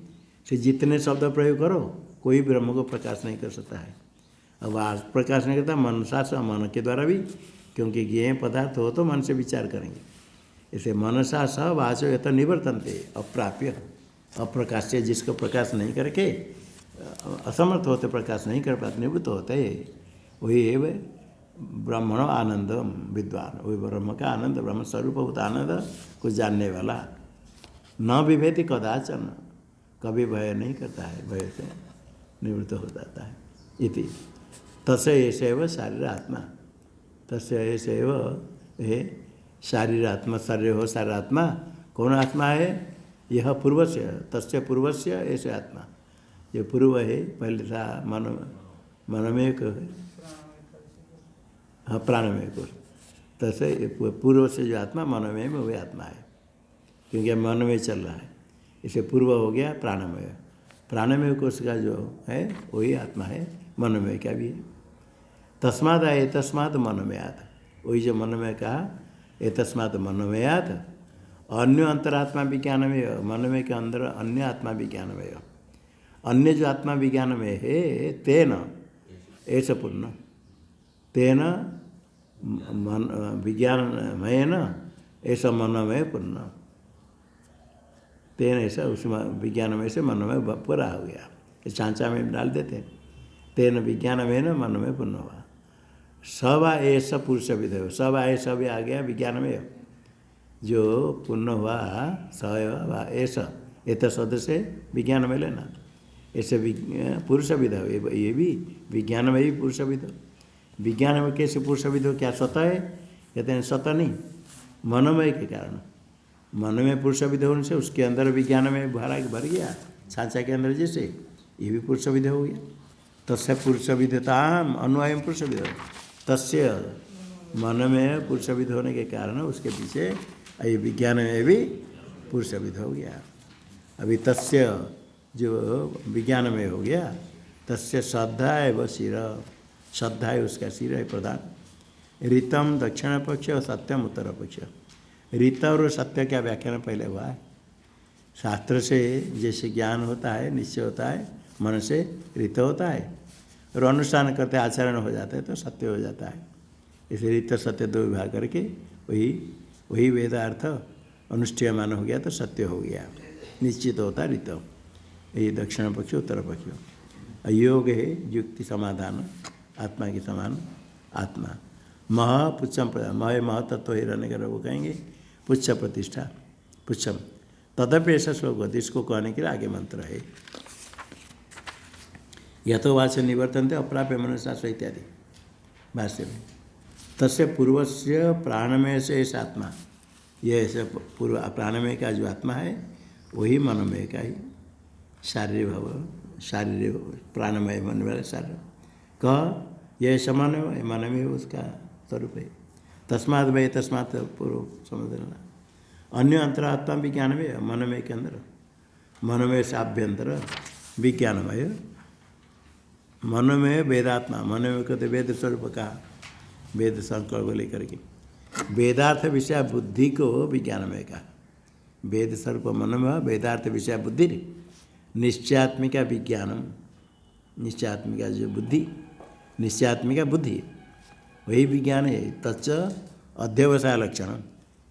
से जितने शब्द प्रयोग करो कोई ब्रह्म को प्रकाश नहीं कर सकता है। अब प्रकाश नहीं करता मनसा से, मन के द्वारा भी, क्योंकि ज्ञेय पदार्थ हो तो मन से विचार करेंगे। इसे मनसा स वाचो यत निवर्तन्ते अप्राप्य अप्रकाश्य, जिसको प्रकाश नहीं करके असमर्थ होते, प्रकाश नहीं कर पाते, निवृत्त होते, वही है वे ब्रह्मण आनंद विद्वान, वही ब्रह्म का आनंद, ब्रह्म स्वरूप होता आनंद को जानने वाला। न विभेति कदाचन, कभी भय नहीं करता है, भय से निवृत्त हो जाता है। इति तस्य एषैव शारीर आत्मा, तस्य एषैव है शारीर आत्मा, शरीर हो शारीर आत्मा। कौन आत्मा है? यह पूर्वस्य, तस्य पूर्वस्य ऐसे आत्मा, ये पूर्व है, पहले था मनमेक है, हाँ प्राणमय को, तसे पूर्व से जो आत्मा मनमय में वही आत्मा है, क्योंकि मन में चल रहा है, इसे पूर्व हो गया प्राणमय। प्राणमय कोश का जो है वही आत्मा है, मनमय का भी है। तस्माद आए तस्माद मनमयात, वही जो मनमय कहा ए तस्माद मनमयात अन्य अंतरात्मा विज्ञानमय, मनमय के अंदर अन्य आत्मा विज्ञानमय, अन्य जो आत्मा विज्ञानमय है तेन ऐसा पूर्ण, तेन मन विज्ञानमय है ना, ऐसा मनमय पूर्ण। तेन ऐसा उसमें विज्ञानमय से मनमय पूरा हो गया। इस सांचा में डाल देते हैं, तेन विज्ञानमय न मनमय पूर्ण हुआ। सब ऐसा पुरुष विध हो, सब आए सब आ गया विज्ञानमय जो पूर्ण हुआ। स ऐसा एत सदस्य विज्ञान में लेना, ऐसे पुरुष विध हो, ये भी विज्ञान में ही पुरुष विध हो। विज्ञान में कैसे पुरुष विध हो? क्या सत है? कहते हैं सत नहीं, मनमय के कारण। मन में पुरुष विध होने से उसके अंदर विज्ञान में भर गया, सांचा के अंदर जैसे, ये भी पुरुष विध हो गया। तस्य पुरुष विधता अनुयायम पुरुष विध, तस्य मन में पुरुष विध होने के कारण उसके पीछे ये विज्ञान में भी पुरुष विध हो गया। अभी तस्य जो विज्ञान में हो गया, तस्य श्रद्धा एवं शिर, श्रद्धा है उसका सिर है प्रधान। ऋतम दक्षिण पक्ष और सत्यम उत्तर पक्ष। ऋत और सत्य का व्याख्यान पहले हुआ है। शास्त्र से जैसे ज्ञान होता है, निश्चय होता है, मन से ऋत होता है, और अनुष्ठान करते आचरण हो जाता है तो सत्य हो जाता है। इसलिए ऋत सत्य दो विभाग करके वही वेदार्थ अनुष्ठेयमान हो गया तो सत्य हो गया, निश्चित होता ऋत। यही दक्षिण पक्ष उत्तर पक्ष। योग है युक्ति समाधान, आत्मा के समान आत्मा। मह पुच्छम, मह महतत्व ही रहने का वो कहेंगे पुच्छ प्रतिष्ठा, पुच्छम तदपि ऐसा श्लोक होता है। इसको कहने के लिए आगे मंत्र है, यथोवाच निवर्तन्ते अप्राप्य मनसा इत्यादि भाष्य में। तस्य पूर्व से प्राणमय से ऐसा आत्मा, यह ऐसे पूर्व प्राणमय का जो आत्मा है वही मनमय का ही शारीरिक भाव, शारीरिक प्राणमय मन वाला शारीर कह यह समान है, मन में उसका स्वरूप है। तस्मात् वै तस्मात् पूर्व समझ लेना। अन्य अंतरात्मा विज्ञानमय, मनमय के अंदर, मनमय से आभ्यंतर विज्ञानमय, मनमय वेदात्मा, मनमय कहते वेद स्वरूप का, वेद संकल्प लेकर के वेदार्थ विषय बुद्धि को विज्ञानमय का। वेद स्वरूप मनमय, वेदार्थ विषय बुद्धि, निश्चयात्मिका विज्ञानम, निश्चयात्मिका जो बुद्धि, निश्चयात्मिका बुद्धि वही विज्ञान है। तच्च अध्यवसाय लक्षण,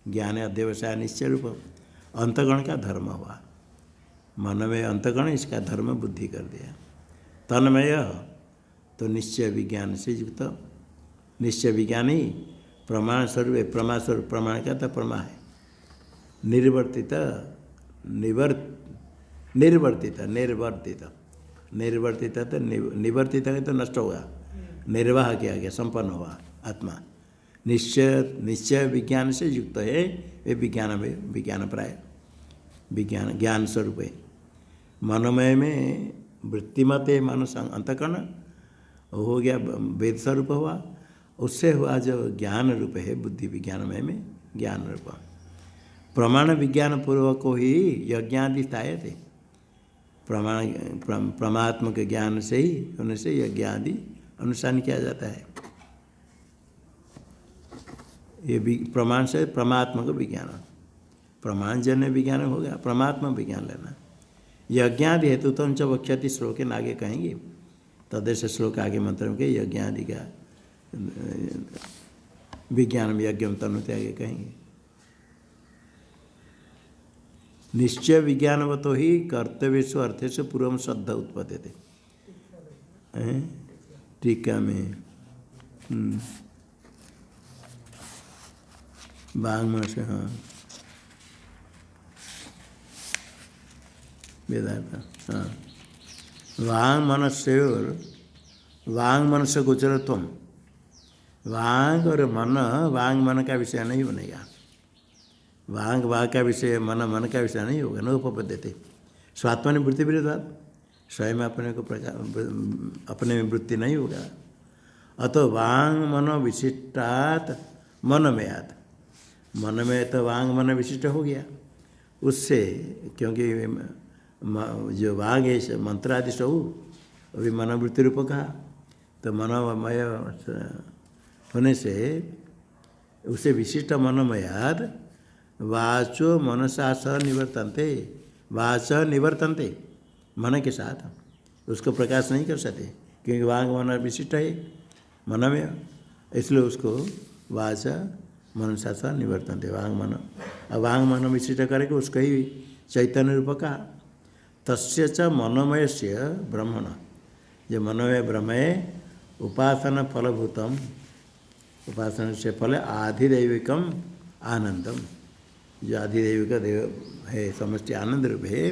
ज्ञान है अध्यवसाय निश्चय रूप, अंतगण का धर्म हुआ। मन में अंतगण, इसका धर्म बुद्धि कर दिया। तन्मय तो निश्चय विज्ञान से युक्त, निश्चय विज्ञान ही प्रमाण स्वरूप है। प्रमाण स्वरूप, प्रमाण का तो प्रमा है। निर्वर्तित निर्वर्तित निर्वर्तित निर्वर्तित तो निवर्तित है तो नष्ट होगा, निर्वाह किया गया, संपन्न हुआ आत्मा। निश्चय विज्ञान से युक्त है, वे विज्ञान में विज्ञान प्राय विज्ञान ज्ञान स्वरूप है। मनोमय में वृत्तिमत है, मन अंतकरण हो गया, वेद स्वरूप हुआ, उससे हुआ जो ज्ञान रूप है बुद्धि विज्ञानमय में ज्ञान रूप। प्रमाण विज्ञान पूर्वक को ही यज्ञादि स्थाय थे। प्रमात्मक ज्ञान से ही होने से यज्ञ आदि अनुष्ठान किया जाता है। ये प्रमाण से परमात्मा को विज्ञान, प्रमाणजन्य विज्ञान हो गया, परमात्मा विज्ञान लेना। यज्ञादि हेतु तो च वक्ष्यति श्लोक के आगे कहेंगे, तदेश श्लोक आगे मंत्र में के यज्ञादि का विज्ञान में यज्ञ तनुते आगे कहेंगे। निश्चय विज्ञानवत ही कर्तव्येषु अर्थेषु पूर्व श्रद्धा उत्पत्ति थे। टीका में वांग्मन से, हाँ वेदार्थ, हाँ वांग मन से गोचरत्व, वांग और मन, वांग मन का विषय नहीं बनेगा, वांग वाग का विषय, मन मन का विषय नहीं होगा। न उपपद्यते स्वात्मा वृत्ति विरोधात, स्वयं अपने को अपने में वृत्ति नहीं होगा। अतो वांग मन विशिष्टात मनमयात, मन में तो वांग मन विशिष्ट हो गया उससे, क्योंकि जो वांग है मंत्र आदि सब अभी मनोवृत्ति रूप कहा, तो मनोमय होने से उसे विशिष्ट मनोमयाद वाचो मनसा स निवर्तन्ते, वाच निवर्तन्ते, मन के साथ उसको प्रकाश नहीं कर सकते, क्योंकि वांग मन विशिष्ट है मनमय, इसलिए उसको वाच मनसा स निवर्तन्ते वांग मन। अब वांग मन विशिष्ट करके उसको ही चैतन्य रूप का तस्य च मनोमय से ब्रह्मण, जो मनोमय ब्रह्म है उपासना फलभूतम, उपासना से फल आधिदैविकम आनंदम, जो आधिदैविक देव है समष्टि आनंद रूप है,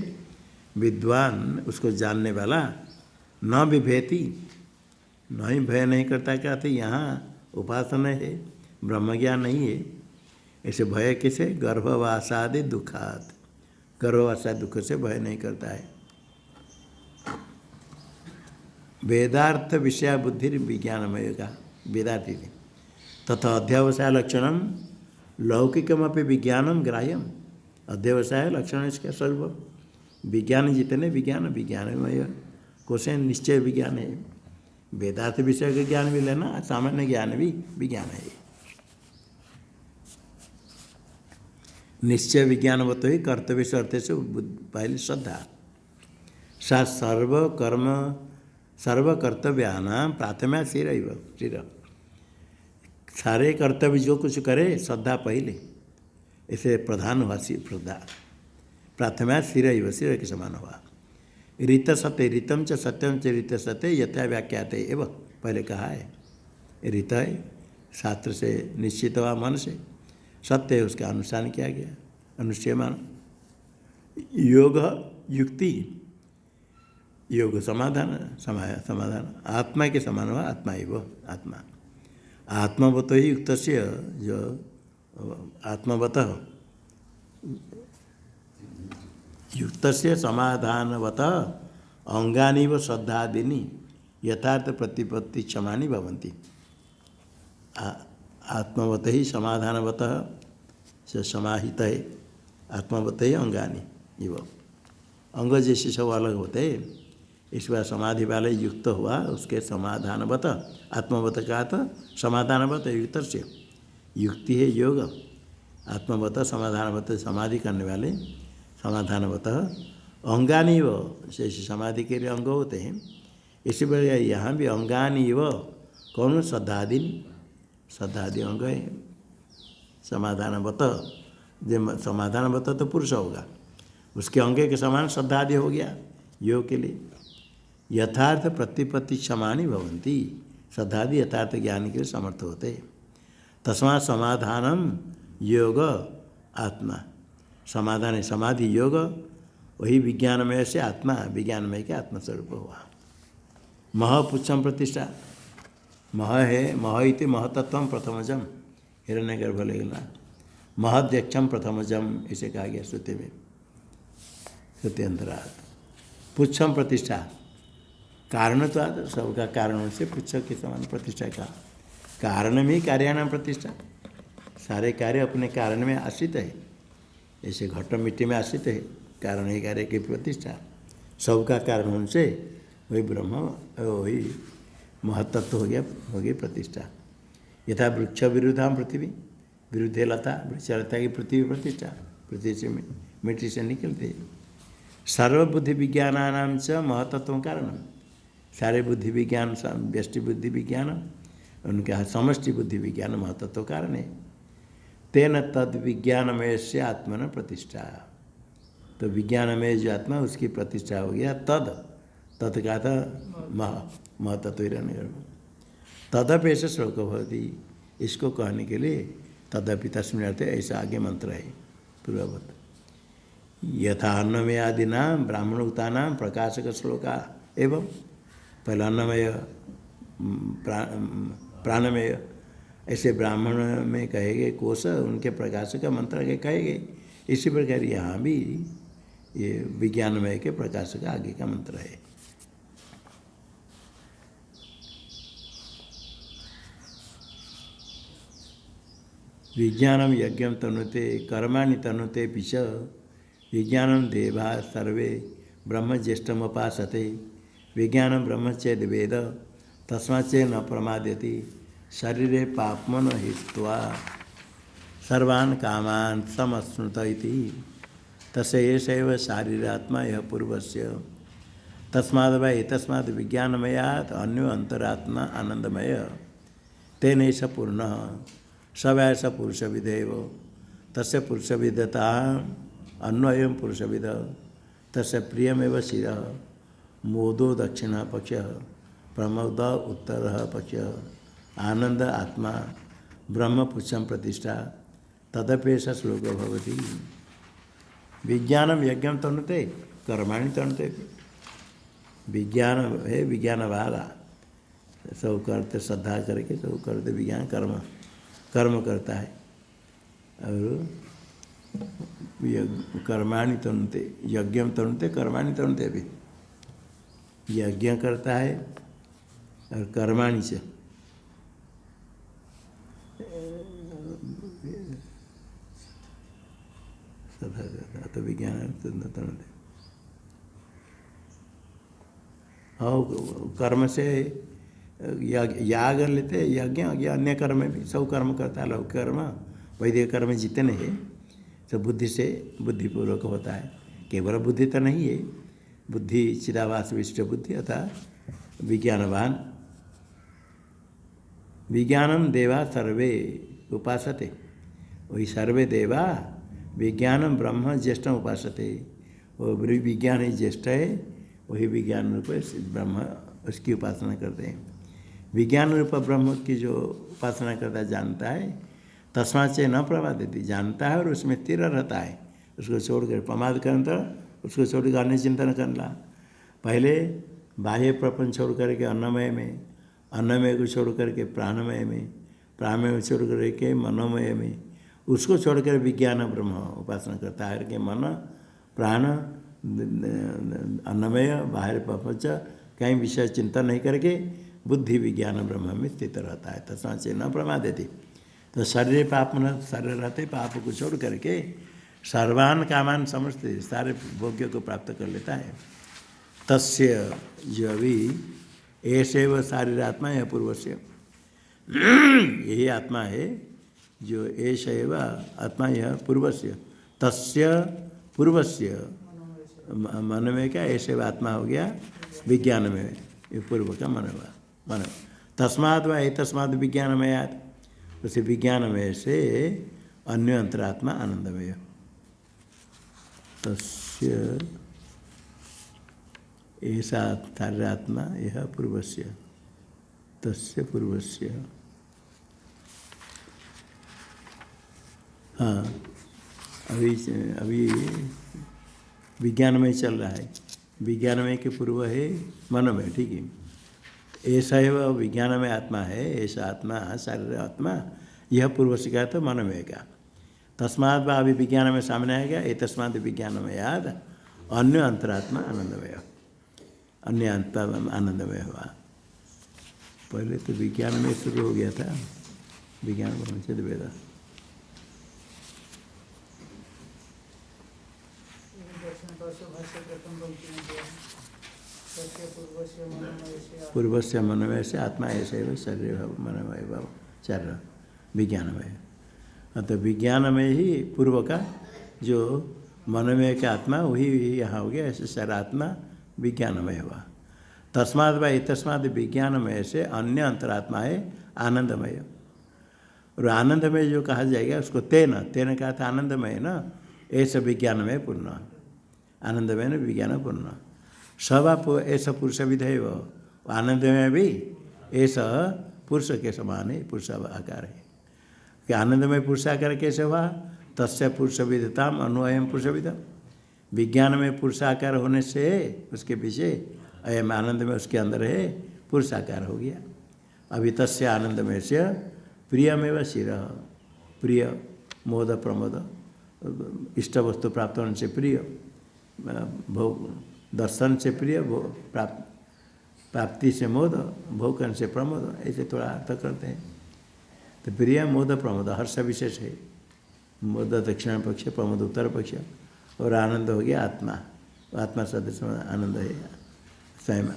विद्वान उसको जानने वाला न विभेति, नहीं भय नहीं करता, क्या थे यहाँ उपासना है ब्रह्म ज्ञान नहीं है, ऐसे भय कैसे गर्भवासादि दुखात, गर्भवासा दुख से भय नहीं करता है। वेदार्थ विषय बुद्धि विज्ञानमय का वेदार्थी थे तथा अध्यावसाय लक्षणम लौकिकमपि विज्ञानम ग्राह्यम, अध्यवसाय लक्षण इसका स्वरूप विज्ञान जितने विज्ञान विज्ञानमय कोशे निश्चय विज्ञान है, वेदार्थ विषय का ज्ञान भी लेना, सामान्य ज्ञान भी विज्ञान है। निश्चय विज्ञानवत ही कर्तव्य से अर्थ से पहले श्रद्धा सा सर्वकर्म सर्वकर्तव्यानाम प्राथम्या सिर, सारे कर्तव्य जो कुछ करे श्रद्धा पहले, इसे प्रधान हुआ श्रद्धा, प्राथम्या सिर के समान हुआ। रीत सत्य रीतम च सत्यम च रीत सत्य यथा व्याख्याते एवं पहले कहा है, रीत है शास्त्र से निश्चित हुआ मन से, सत्य है उसका अनुष्ठान किया गया, अनुष्ठेयमान। योग युक्ति, योग समाधान, समाधान आत्मा के समान हुआ, आत्मा ही वो आत्मा, आत्मवत ही युक्त से जो आत्मवत युक्त से समाधानवत अंगानी व श्रद्धादीनि यथार्थ प्रतिपत्ति क्षमानि भवन्ति। आत्मवत ही समाधानवत से समाहित है, आत्मवत ही अंगानी, इव अंग जैसे सब अलग होते हैं, इस बार समाधि वाले युक्त हुआ उसके समाधानवत, आत्मवत का तो समाधानवत युक्त से, युक्ति है योग, आत्मवत समाधानवत समाधि करने वाले, समाधानवत अंगानी व जैसे समाधि के लिए अंग होते हैं, इसी प्रकार यहाँ भी अंगानी व कौन श्रद्धादीनि, श्रद्धादि अंग है, समाधानवत, जो समाधानवत तो पुरुष होगा, उसके अंगे के समान श्रद्धादि हो गया योग के लिए। यथार्थ प्रतिपत्ति क्षमानि भवन्ति, श्रद्धादि यथार्थ ज्ञान के लिए समर्थ होते। तस्मात् समाधानम योग आत्मा, समाधान है समाधि योग, वही विज्ञानमय से आत्मा, विज्ञानमय के आत्मस्वरूप हुआ। मह पुच्छम प्रतिष्ठा, मह है, मह इति महतत्वम प्रथमजम, हिरण्यगर्भ लेना, महद्यक्षम प्रथमजम इसे कहा गया श्रुति में, श्रुत्यंतरात्। पुच्छम प्रतिष्ठा, कारण तो आता सबका कारण से पुच्छ के समान प्रतिष्ठा का, कारण में ही कार्याणाम प्रतिष्ठा, सारे कार्य अपने कारण में आश्रित है, ऐसे घट मिट्टी में आश्रित है, कारण ही कार्य की प्रतिष्ठा, सबका कारण उनसे वही ब्रह्म, वही महत्त्व हो गई प्रतिष्ठा। यथा वृक्ष विरुद्धाम पृथ्वी, विरुद्ध लता, वृक्ष लता की पृथ्वी प्रतिष्ठा, पृथ्वी से मिट्टी से निकलते। सर्वबुद्धि विज्ञानानाम च महत्त्व कारण, सारे बुद्धि विज्ञान, व्यष्टि बुद्धि विज्ञान, उनके समष्टि बुद्धि विज्ञान महत्त्व कारण है। तेन तद विज्ञानमय से आत्मन प्रतिष्ठा, तो विज्ञानमय जो आत्मा उसकी प्रतिष्ठा हो गया। तद का था महत्त्व हिरण्य, तदपेश श्लोक भवति, इसको कहने के लिए तदपि तस्मिन् अर्थे ऐसा आगे मंत्र है पूर्ववत। यथा अन्नमय आदिना ब्राह्मणोक्तानां प्रकाशक श्लोका एवं, पहला अन्नमय प्राणमय, ऐसे ब्राह्मण में कहे गए कोश उनके प्रकाशक मंत्र के कहे गए, इसी प्रकार यहाँ भी ये विज्ञानमय के प्रकाशक आगे का मंत्र है। विज्ञानम यज्ञम तनुते कर्माणि तनुते पिच, विज्ञानम देवा सर्वे ब्रह्म ज्येष्ठम उपासते, विज्ञानम ब्रह्म चेद वेद तस्माच्चे न प्रमाद्यति, शरीरे पापमन हित्वा सर्वान् कामान् समश्नुत इति, तस्यैव शारीरात्मा यह पूर्वस्य, तस्माद् वै एतस्माद् विज्ञानमयात् अन्यो अंतरात्मा आनंदमय, तेनैष पूर्णः सब ऐसा पुरुष विधेव तस्य पुरुष विधता अन्वयम पुरुष विध तस्य प्रियमेव शिर मोदो दक्षिण पक्ष प्रमोद उत्तर पक्ष आनंद आत्मा ब्रह्म पुच्छम प्रतिष्ठा तदपेश श्लोक भवति। विज्ञानम यज्ञ तनुते कर्माणि तनुते। विज्ञान है विज्ञान वाला सब करते श्रद्धा करके सब करते विज्ञान कर्म कर्म करता है और कर्माणि तनुते यज्ञ तनुते कर्माणि तनुते भी यज्ञ करता है और कर्माणि से तो विज्ञान तनुते हाँ कर्म से याग लेते यज्ञ अन्य कर्म भी सब कर्म करता है। लौकिक कर्म वैदिक कर्म जितने हैं सब बुद्धि से बुद्धिपूर्वक होता है। केवल बुद्धि तो नहीं है, बुद्धि चिदाभास विशिष्ट बुद्धि अर्थात विज्ञानवान। विज्ञानम देवा सर्वे उपासते वही सर्वे देवा विज्ञानम ब्रह्म ज्येष्ठम उपासते। वो विज्ञान ही ज्येष्ठ है वही विज्ञान रूप ब्रह्म उसकी उपासना करते हैं। विज्ञान रूप ब्रह्म की जो उपासना करता जानता है तस्मात् से न प्रमादति जानता है और उसमें स्थिर रहता है। उसको छोड़कर प्रमाद करना तो उसको छोड़कर अन्य चिंतन करना। पहले बाह्य प्रपंच छोड़ करके अन्नमय में, अन्नमय को छोड़ करके प्राणमय में, प्राणमय को छोड़ करके मनोमय में, उसको छोड़कर विज्ञान ब्रह्म उपासना करता है कि मन प्राण अन्नमय बाहर प्रपंच कहीं विषय चिंतन नहीं करके बुद्धि विज्ञान ब्रह्म में स्थित रहता है। तस्मात् से न प्रमादति। तो शरीर पाप न शरीर रहते पाप को छोड़ करके सर्वान कामान समझते सारे भोग्य को प्राप्त कर लेता है। तस्य जो अभी ऐसे व शारीरात्मा है पूर्व से यही आत्मा है जो ऐश एव आत्मा यह पूर्वस्य तस्य पूर्वस्य मनमय का ऐसे आत्मा हो गया विज्ञान में ये पूर्व का मन तस्माद् व एतस्माद् विज्ञानमयात् उसे विज्ञानमय से अन्य अंतरात्मा आनंदमय तस्य ऐसा तार्यात्मा यह पूर्वस्य तस्य पूर्वस्य। हाँ अभी विज्ञानमय चल रहा है। विज्ञानमय के पूर्व है मनमय, ठीक है। ऐसा है वह विज्ञानमय आत्मा है, ऐसा आत्मा शारीर आत्मा यह पूर्व से कहा तो मनमय का। तस्मात् वा अभी विज्ञान में सामने आएगा ये तस्मात् विज्ञानमय याद अन्य अंतरात्मा आनंदमय, अन्य आत्मा आनंदमय हुआ। पहले तो विज्ञान में शुरू हो गया था विज्ञान ब्रह्मचर्य वेद। पूर्व से मनमय से आत्मा ऐसे ही शरीर मनमय भाव चर विज्ञानमय। अतः विज्ञानमय ही पूर्व का जो मनमय का आत्मा वही यहाँ हो गया, ऐसे शरीर आत्मा विज्ञानमय हुआ। तस्माद् वा तस्माद् विज्ञानमय से अन्य अंतरात्मा है आनंदमय। और आनंदमय जो कहा जाएगा उसको तेन कहा था आनंदमय ना, ऐसा विज्ञानमय पूर्ण आनंदमय न विज्ञान पूर्ण। सब आप ऐसा पुरुष विधेय आनंदमय भी ऐसा पुरुष के समान है, पुरुष आकार है कि आनंदमय पुरुषाकार कैसे हुआ। तस्य पुरुष विधताम अन्वयम पुरुष विधम। विज्ञान में पुरुषाकार होने से उसके पीछे अयम आनंद में उसके अंदर है पुरुषाकार हो गया। अभी तस्य आनंदमय से प्रियमेव शिर, प्रिय मोद प्रमोद इष्ट वस्तु प्राप्त होने से प्रिय, भोग दर्शन से प्रिय, प्राप्ति से मोद, भोग करने से प्रमोद, ऐसे थोड़ा अर्थ करते हैं। तो प्रिय मोद प्रमोद हर्ष विशेष है। मोद दक्षिण पक्ष, प्रमोद उत्तर पक्ष, और आनंद हो गया आत्मा। आत्मा सदस्य आनंद है स्वयं।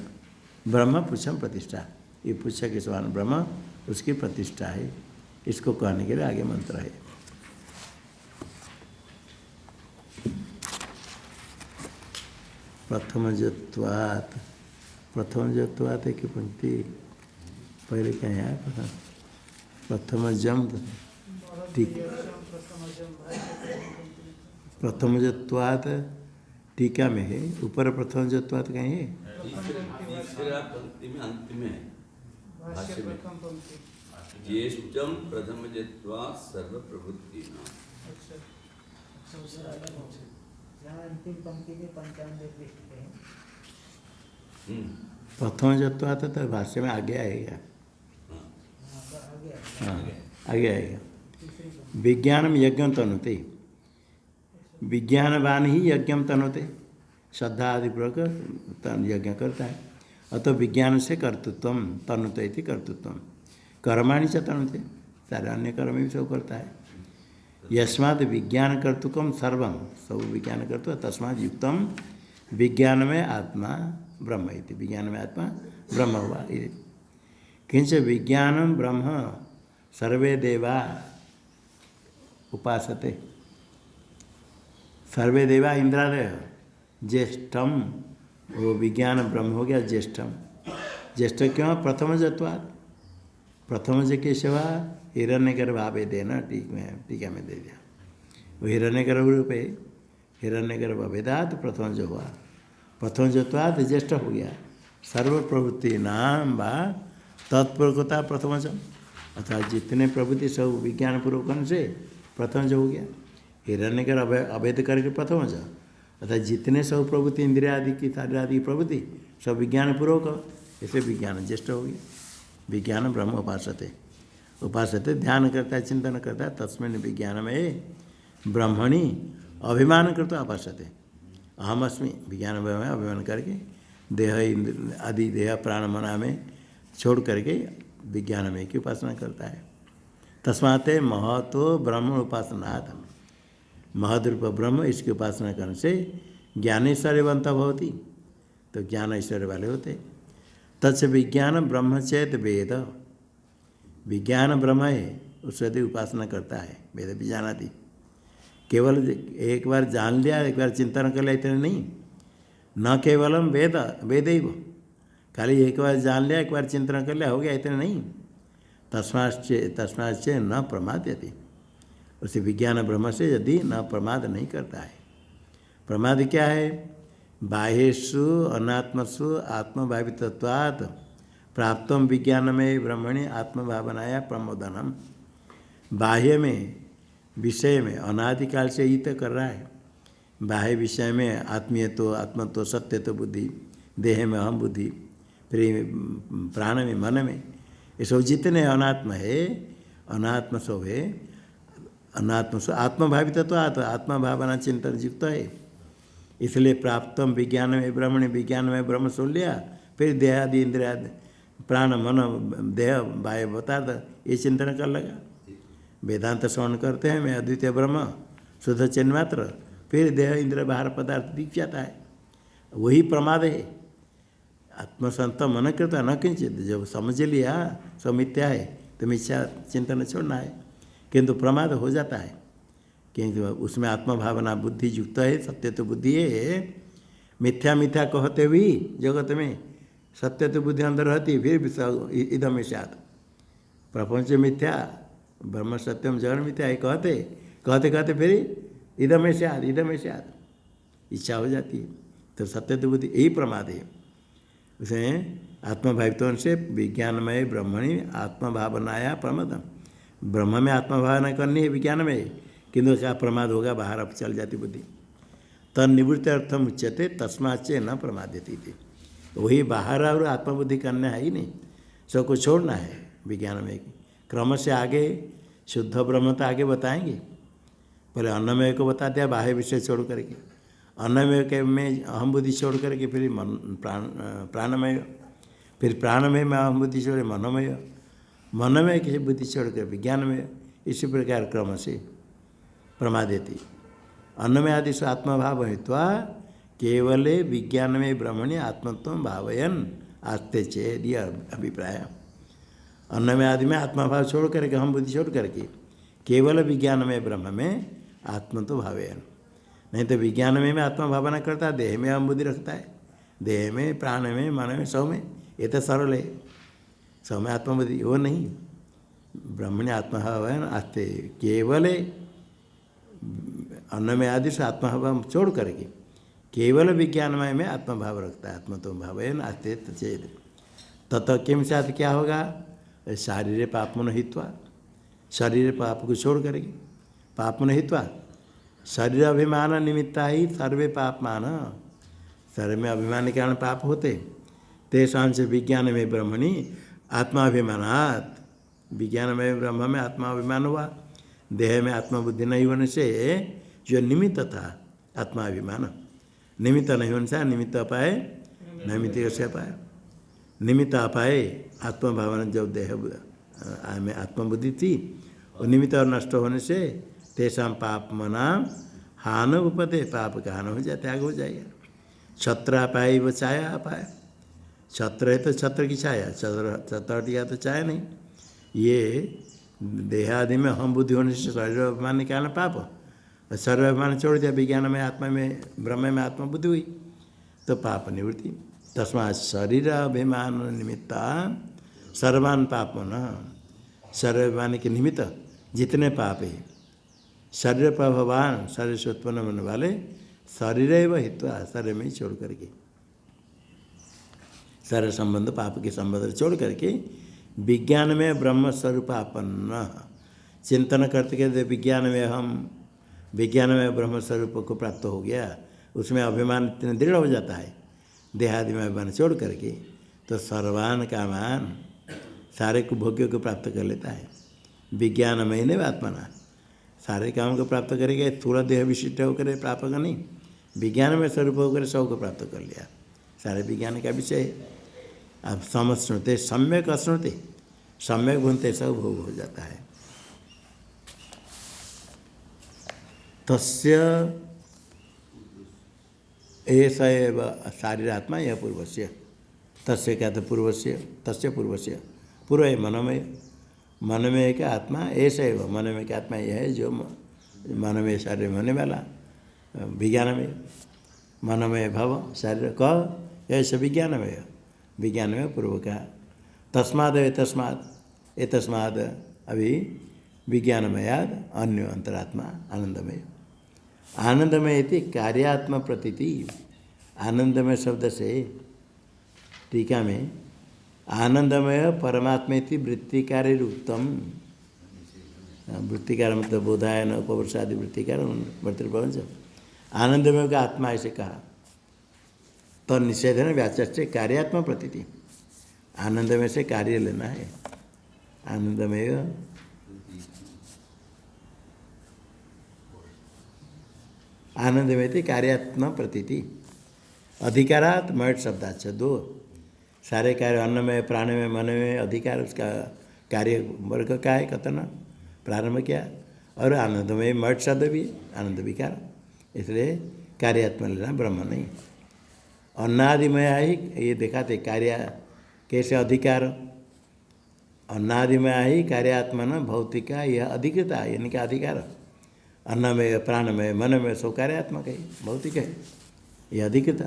ब्रह्म पुच्छम प्रतिष्ठा, ये पुच्छ के समान ब्रह्म उसकी प्रतिष्ठा है। इसको कहने के लिए आगे मंत्र है। प्रथमजत्वात्, प्रथमजत्वात् की पंक्ति पहले क्या है प्रथमजम ठीक, प्रथम जत्वात् टीका में है, ऊपर प्रथम जत्वात् कहीं है? तीसरा पंक्ति में अंत में भाष्य में ज्येष्ठम प्रथम जत्वात् सर्व प्रवृत्ति नाम। अंतिम पंक्ति में 95 लिखते हैं। प्रथम जत्वात् तो भाष्य में आगे आएगा। हाँ, आगे आएगा। विज्ञानम यज्ञम तनुते, विज्ञानवान ही यज्ञम तनुते, श्रद्धा आदि पूर्वक यज्ञ करता है। अतः विज्ञान से कर्तृत्व तनुते इति कर्तृत्व, कर्माणि च तनुते, सारे अन्य कर्म भी सब करता है। यस्मात् विज्ञान कर्तुकम सर्वम, सब विज्ञान कर्तु, तस्मात् युक्तम विज्ञान में आत्मा ब्रह्म इति, विज्ञान में आत्मा ब्रह्म हुआ। किंच विज्ञानम ब्रह्म सर्वे देवा उपासते, सर्वे देवा इंद्रादय, ज्येष्ठम वो विज्ञान ब्रह्म हो गया ज्येष्ठम। ज्येष्ठ क्यों? प्रथम जत्वात्, प्रथम ज के सेवा हिरण्यगर्भ भावे देना, टीका में दे दिया। वो हिरण्यगर्भ रूप है, हिरण्यगर्भ अभेदात प्रथम जो हुआ, प्रथम जत्वात् ज्येष्ठ हो गया। सर्व प्रवृत्ति नाम वा तत्पूर्वकता प्रथमज, अर्थात जितने प्रवृत्ति सब विज्ञान पूर्वक से प्रथम जो हो गया। हिरण्यगर्भ अभेद करके प्रथम जो, अर्थात जितने सब प्रवृत्ति इंद्रिया आदि की सारी आदि प्रवृत्ति सब विज्ञान पूर्वक, ऐसे विज्ञान ज्येष्ठ हो गया। विज्ञान ब्रह्म उपासते, उपासते ध्यान करता है, चिंतन करता है, तस्मिन् विज्ञान में ब्रह्मणि अभिमान करता उपासते। अहम अस्मि विज्ञान में अभिमान करके देह इंद्र आदि देह प्राण मना में छोड़ करके विज्ञान में की उपासना करता है। तस्मात् महतो ब्रह्म उपासनात्, महद्रूप ब्रह्म इसकी उपासना करने से ज्ञानेश्वर्यवंत भवति, तो ज्ञान ऐश्वर्य वाले होते। तत्स विज्ञान ब्रह्म चेत वेद, विज्ञान ब्रह्म है उससे यदि उपासना करता है, वेद भी जानाति। केवल एक बार जान लिया, एक बार चिंतन कर लिया इतने नहीं, न केवलम वेद वेदैव, खाली एक बार जान लिया एक बार चिंतन कर लिया हो गया इतने नहीं। तस्माच्च न प्रमाद्यति, उसे विज्ञान ब्रह्म से यदि न प्रमाद नहीं करता है। प्रमाद क्या है? बाह्येषु अनात्मसु आत्मभावितत्वात् प्राप्तम विज्ञानमय ब्रह्मणि आत्मभावनाया प्रमोदनम, बाह्य में विषय में अनादिकाल से ही तो कर रहा है। बाह्य विषय में आत्मीयत्व आत्मत्व सत्यत्व बुद्धि, देह में अहम बुद्धि, फिर प्राण में मन में, ये सब जितने अनात्म है, अनात्म सब है, अनात्म सब आत्मभावितत्व आत्मभावना चिंतन युक्त है। इसलिए प्राप्तम विज्ञान में ब्रह्मणि, विज्ञान में ब्रह्म सुन लिया, फिर देहादि इंद्रिया प्राण मन देह बाह्य पदार्थ ये चिंतन कर लगा। वेदांत श्रवण करते हैं मैं अद्वितीय ब्रह्म शुद्ध चिन्ह मात्र, फिर देह इंद्र बाहर पदार्थ दिख जाता है, वही प्रमाद है। आत्मसंत मन करता न किंचित, जब समझ लिया सब मिथ्या है तो मिथ्या चिंतन छोड़ना है, किंतु प्रमाद हो जाता है क्योंकि उसमें आत्मभावना बुद्धि युक्त है, सत्य तो बुद्धि है। मिथ्या मिथ्या कहते हुए जगत में सत्य तो बुद्धि अंदर रहती, फिर इदम स्यात्, प्रपंच मिथ्या ब्रह्म सत्यम जगन मिथ्या है कहते कहते कहते फिर इदम स्यात् इदम स्यात् इच्छा हो जाती है। तो सत्य तो बुद्धि यही प्रमाद है। उसे आत्मभावित्व से विज्ञानमय ब्रह्मणि आत्मभावनाया प्रमदम, ब्रह्म में आत्मभावना करनी है विज्ञान में, किंतु क्या प्रमाद होगा, बाहर अब चल जाती बुद्धि। तन्निवृत्ति अर्थम उच्यते तस्माच्च न प्रमाद्यति थी, वही बाहर और आत्मबुद्धि करना है ही नहीं, सबको छोड़ना है विज्ञान में। क्रम से आगे शुद्ध ब्रह्म तो आगे बताएंगे, पहले अन्नमय को बता दिया बाह्य विषय छोड़ करके, अन्नमय के में अहम बुद्धि छोड़ करके फिर प्राणमय, फिर प्राणमय में अहम बुद्धि छोड़ मनोमय, मनोमय की बुद्धि छोड़ कर विज्ञानमय, इसी प्रकार क्रम से प्रमादेति। अन्नमय आदि से आत्मभाव हित्वा केवले विज्ञानमय ब्रह्मणि आत्मत्व भावयन आस्ते चेद, यह अभिप्राय। अन्नमय आदि में आत्मभाव छोड़ करके हम बुद्धि छोड़ करके केवल विज्ञानमय ब्रह्म में आत्मत्व भावयन, नहीं तो विज्ञान में आत्मा भावना करता है, देह में हम बुद्धि रखता है, देह में प्राण में मन में सब में, ये तो सरल है, सब में आत्मा बुद्धि, वो नहीं, ब्रह्मणि आत्मभाव आस्ते केवल अन्नमय आदि से आत्मभाव छोड़ करके केवल विज्ञानमय में आत्मभाव रखता है। आत्मतो भाव आस्ते चेत तत किम साथ क्या होगा? शारीर पापमन हित्वा, शरीर पाप को छोड़ करके पापमन हित्वा शरीर अभिमान निमित्ता ही सर्वे पापमान, शरीर में अभिमान के कारण पाप होते। तेषां से विज्ञान में ब्रह्मणि आत्माभिमानात्, विज्ञान में ब्रह्म में आत्माभिमान हुआ। देह में आत्मबुद्धि नहीं होने से जो निमित्त था आत्माभिमान, निमित्त नहीं होने से निमित्त अपाए नैमित्त से अपाए, निमित्त अपाए आत्मभावना जब देह में आत्मबुद्धि थी और निमित्त और नष्ट होने से तेषां पाप मना हान उपते, पाप का हान हो जाए, त्याग हो जाएगा। छत्र अपाए वो छाया अपाए, छत्र है तो छत्र की छाया, छत्र दिया तो छाया नहीं। ये देहादि में हम बुद्धि होने से शरीर अभिमान निकालना पाप, और शरीर अभिमान छोड़ दिया, विज्ञान में आत्मा में ब्रह्म में आत्मा बुद्धि हुई तो पाप निवृत्ति। तस्मात् शरीर अभिमान निमित्ता सर्वान पाप न, शरीर अभिमान के निमित्त जितने पाप है शरीर पर भगवान, शरीर से उत्पन्न होने वाले शरीर एवं हित्वा, शरीर में ही छोड़ करके शरीर संबंध पाप के संबंध छोड़ करके विज्ञान में ब्रह्म स्वरूपापन्न चिंतन करते करते विज्ञान में हम विज्ञान में ब्रह्म स्वरूप को प्राप्त हो गया, उसमें अभिमान इतने दृढ़ हो जाता है देहादि में अभिमान छोड़ करके, तो सर्वान कामान सारे को भोग्यों को प्राप्त कर लेता है। विज्ञान में नहीं आत्मना सारे काम को प्राप्त करेगा, थोड़ा देह विशिष्ट होकर प्राप्त का नहीं, विज्ञान में स्वरूप होकर सब को प्राप्त कर लिया, सारे विज्ञान का विषय है। अब समश्नुते सम्यक अश्नुते, सम्यक भूनते सब भोग हो जाता है। तस्य ऐसा एव शारीरात्मा यह पूर्वस्य, तस्य क्या था पूर्वस्य, तस्य पूर्वस्य, पूर्व है मनमय, मनमय का आत्मा ऐसा एव, मनमय का आत्मा यह है जो मनमय शरीर में होने वाला विज्ञान में, मनमय भव शरीर क ऐसा विज्ञानमय, विज्ञान में पूर्व का। तस्माद तस्माद ए तस्माद अभी विज्ञानमयाद अन्य अंतरात्मा आनंदमय, आनंदमय इति कार्यात्म प्रतीति, आनंदमय शब्द से टीका में आनंदमय परमात्मेति वृत्तिकार उत्तम, वृत्तिकार मतलब बोधायन उपवर्षादि वृत्तिकार वर्तृप्रपंच, आनंदमय का आत्मा ऐसे कहा तो निषेधन व्याचष्टे कार्यात्म प्रतीति, आनंदमय से कार्य लेना है, आनंदमय आनंदमय थी कार्यात्म प्रतीति, अधिकारात मठ शब्दाच दो सारे कार्य अन्नमय प्राणमय मनमय अधिकार उसका कार्य वर्ग का है कथन प्रारंभ किया, और आनंदमय मठ शब्द भी आनंद विकार, इसलिए कार्यात्मा लेना ब्रह्म नहीं। अन्नादिमय ही ये दिखाते कार्य कैसे अधिकार, अन्नादिमय ही कार्यात्मा न भौतिका यह अधिकृता, यानी कि अधिकार अन्नमय प्राणमय मनमय सब कार्यात्मक है, भौतिक है, यह अधिकृता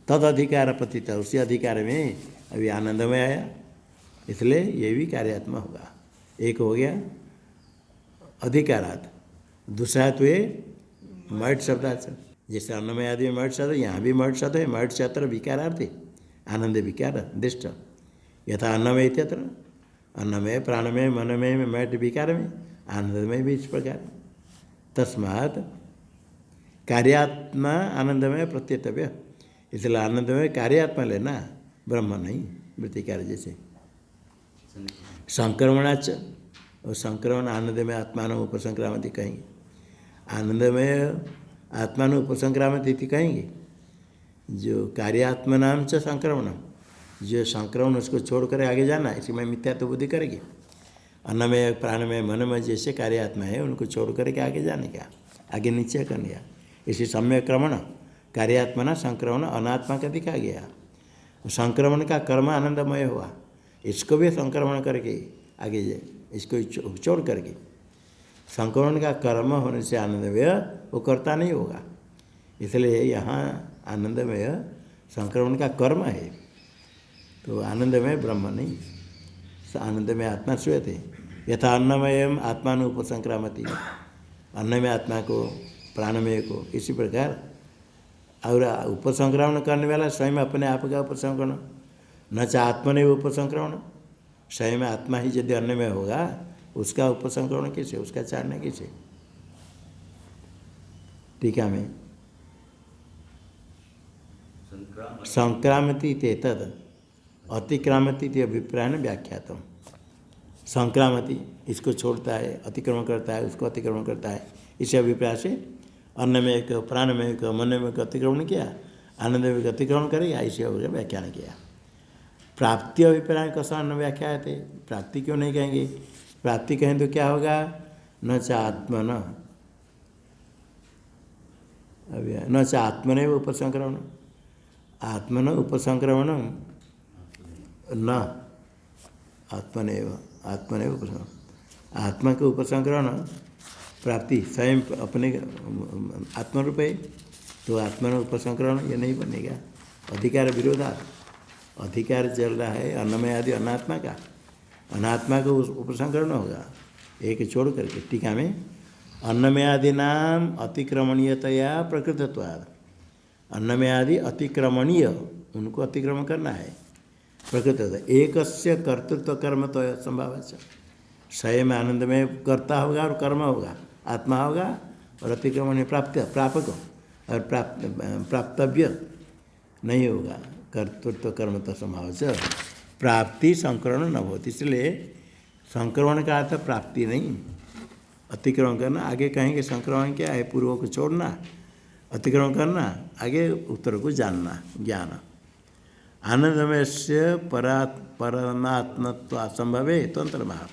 तद अधिकार पतिता, उसी अधिकार में अभी आनंदमय आया, इसलिए ये भी कार्यात्मा होगा। एक हो गया अधिकारात, दूसरा तो ये मठ शब्दार्थ, जैसे अन्नमय आदि में मठ शब्द, यहाँ भी मठ शब्द है, मठ छत्र विकारार्थ आनंद विकार दृष्ट, यथा अन्नमय इत्यत्र अन्नमय प्राणमय मनमय में मठ विकार में आनंदमय भी इस प्रकार। तस्मात् कार्यात्मा आनंदमय प्रत्येतव्य, इसलिए आनंदमय कार्यात्मा लेना ब्रह्म नहीं, वृत्तिकार जैसे संक्रमणाच, और संक्रमण आनंदमय आत्मान उपसंक्रामति कहेंगे, आनंदमय आत्मान उपसंक्रामति कहेंगे, जो कार्यात्मा नाम च संक्रमण, जो संक्रमण उसको छोड़कर आगे जाना, इसमें मिथ्या तो बुद्धि करेगी। अन्नमय प्राणमय मनमय जैसे कार्यात्मा है उनको छोड़ करके आगे जाने का, आगे नीचे करने का, इसी सम्यक क्रमण कार्यात्मना संक्रमण अनात्मा का दिखा गया। संक्रमण का कर्म आनंदमय हुआ, इसको भी संक्रमण करके आगे जाए, इसको छोड़ करके, संक्रमण का कर्म होने से आनंदमय वो करता नहीं होगा, इसलिए यहाँ आनंदमय संक्रमण का कर्म है, तो आनंदमय ब्रह्म नहीं, आनंदमय आत्मा श्वेत है, यथा अन्नमयम आत्मान उपसंक्रामति, अन्न में आत्मा को प्राणमय को, इसी प्रकार और उपसंक्रमण करने वाला स्वयं अपने आप का उपसंक्रमण, न च आत्मने उपसंक्रमण, स्वयं आत्मा ही यदि अन्न में होगा उसका उपसंक्रमण कैसे, उसका चारना कैसे। टीका में संक्रामति तद अतिक्रामति अभिप्राय न व्याख्यातम। संक्रामति इसको छोड़ता है, अतिक्रमण करता है, उसको अतिक्रमण करता है, इस अभिप्राय से अन्न में एक, प्राण में एक, मन में एक अतिक्रमण किया, आनंद में एक अतिक्रमण करेगा, इसे हो गया व्याख्यान किया। प्राप्ति अभिप्राय कसा न व्याख्या थे, प्राप्ति क्यों नहीं कहेंगे, प्राप्ति कहें तो क्या होगा, न च आत्मन, न च आत्मने उपसंक्रमण, आत्मन उपसंक्रमण न आत्मनेव, आत्मनेव उपसंक्रमण, आत्मा के उपसंक्रमण प्राप्ति स्वयं अपने आत्मरूप है, तो आत्मा उपसंक्रमण ये नहीं बनेगा। अधिकार विरोधा, अधिकार चल रहा है अन्नमय आदि अनात्मा का, अनात्मा का उपसंकरण होगा एक छोड़ करके। टीका में अन्नमय आदि नाम अतिक्रमणीयतया प्रकृतत्वाद, अन्नमय आदि अतिक्रमणीय, उनको अतिक्रमण करना है प्रकृत, एकस्य कर्तृत्व कर्म तो संभाव, स्वयं आनंद में कर्ता होगा और कर्म होगा, आत्मा होगा और अतिक्रमण प्राप्त प्रापक और प्राप्तव्य नहीं होगा, कर्तृत्व कर्म तो संभाव से प्राप्ति संक्रमण न होती, इसलिए संक्रमण का अर्थ प्राप्ति नहीं, अतिक्रमण करना। आगे कहेंगे संक्रमण क्या है, पूर्व को छोड़ना, अतिक्रमण करना, आगे उत्तर को जानना, ज्ञान। आनंदमय से परमात्मत्व असंभव है तंत्र महा,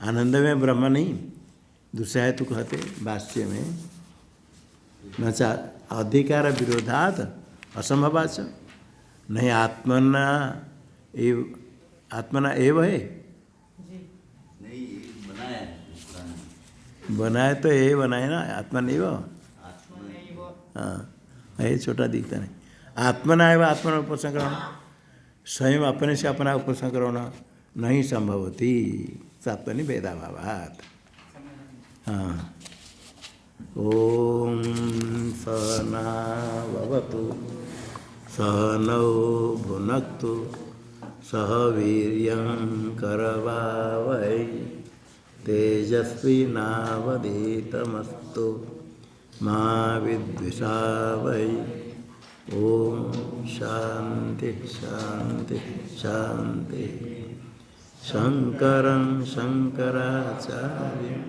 आनंद में ब्रह्म नहीं, दूसरा है तो कहते भाष्य में न चा अधिकार विरोधात असंभवाच, नहीं आत्मना एव, आत्मना एव है, नहीं बनाया बनाए तो ये बनाए ना, आत्मा नहीं वो, हाँ ये छोटा दिखता नहीं, आत्मना एवं आत्मना उपसंक्रमण, स्वयं अपने से अपना उपसंक्रमण नहीं संभव होती, सप्तनी भेदाभावात। हाँ, ओम सहनावतु सहनौ भुनक्तु सह वीर्यं करवावहै तेजस्विनावधीतमस्तु मा विद्विषावहै। ओम शांति शांति शांति। शंकरं शंकराचार्यं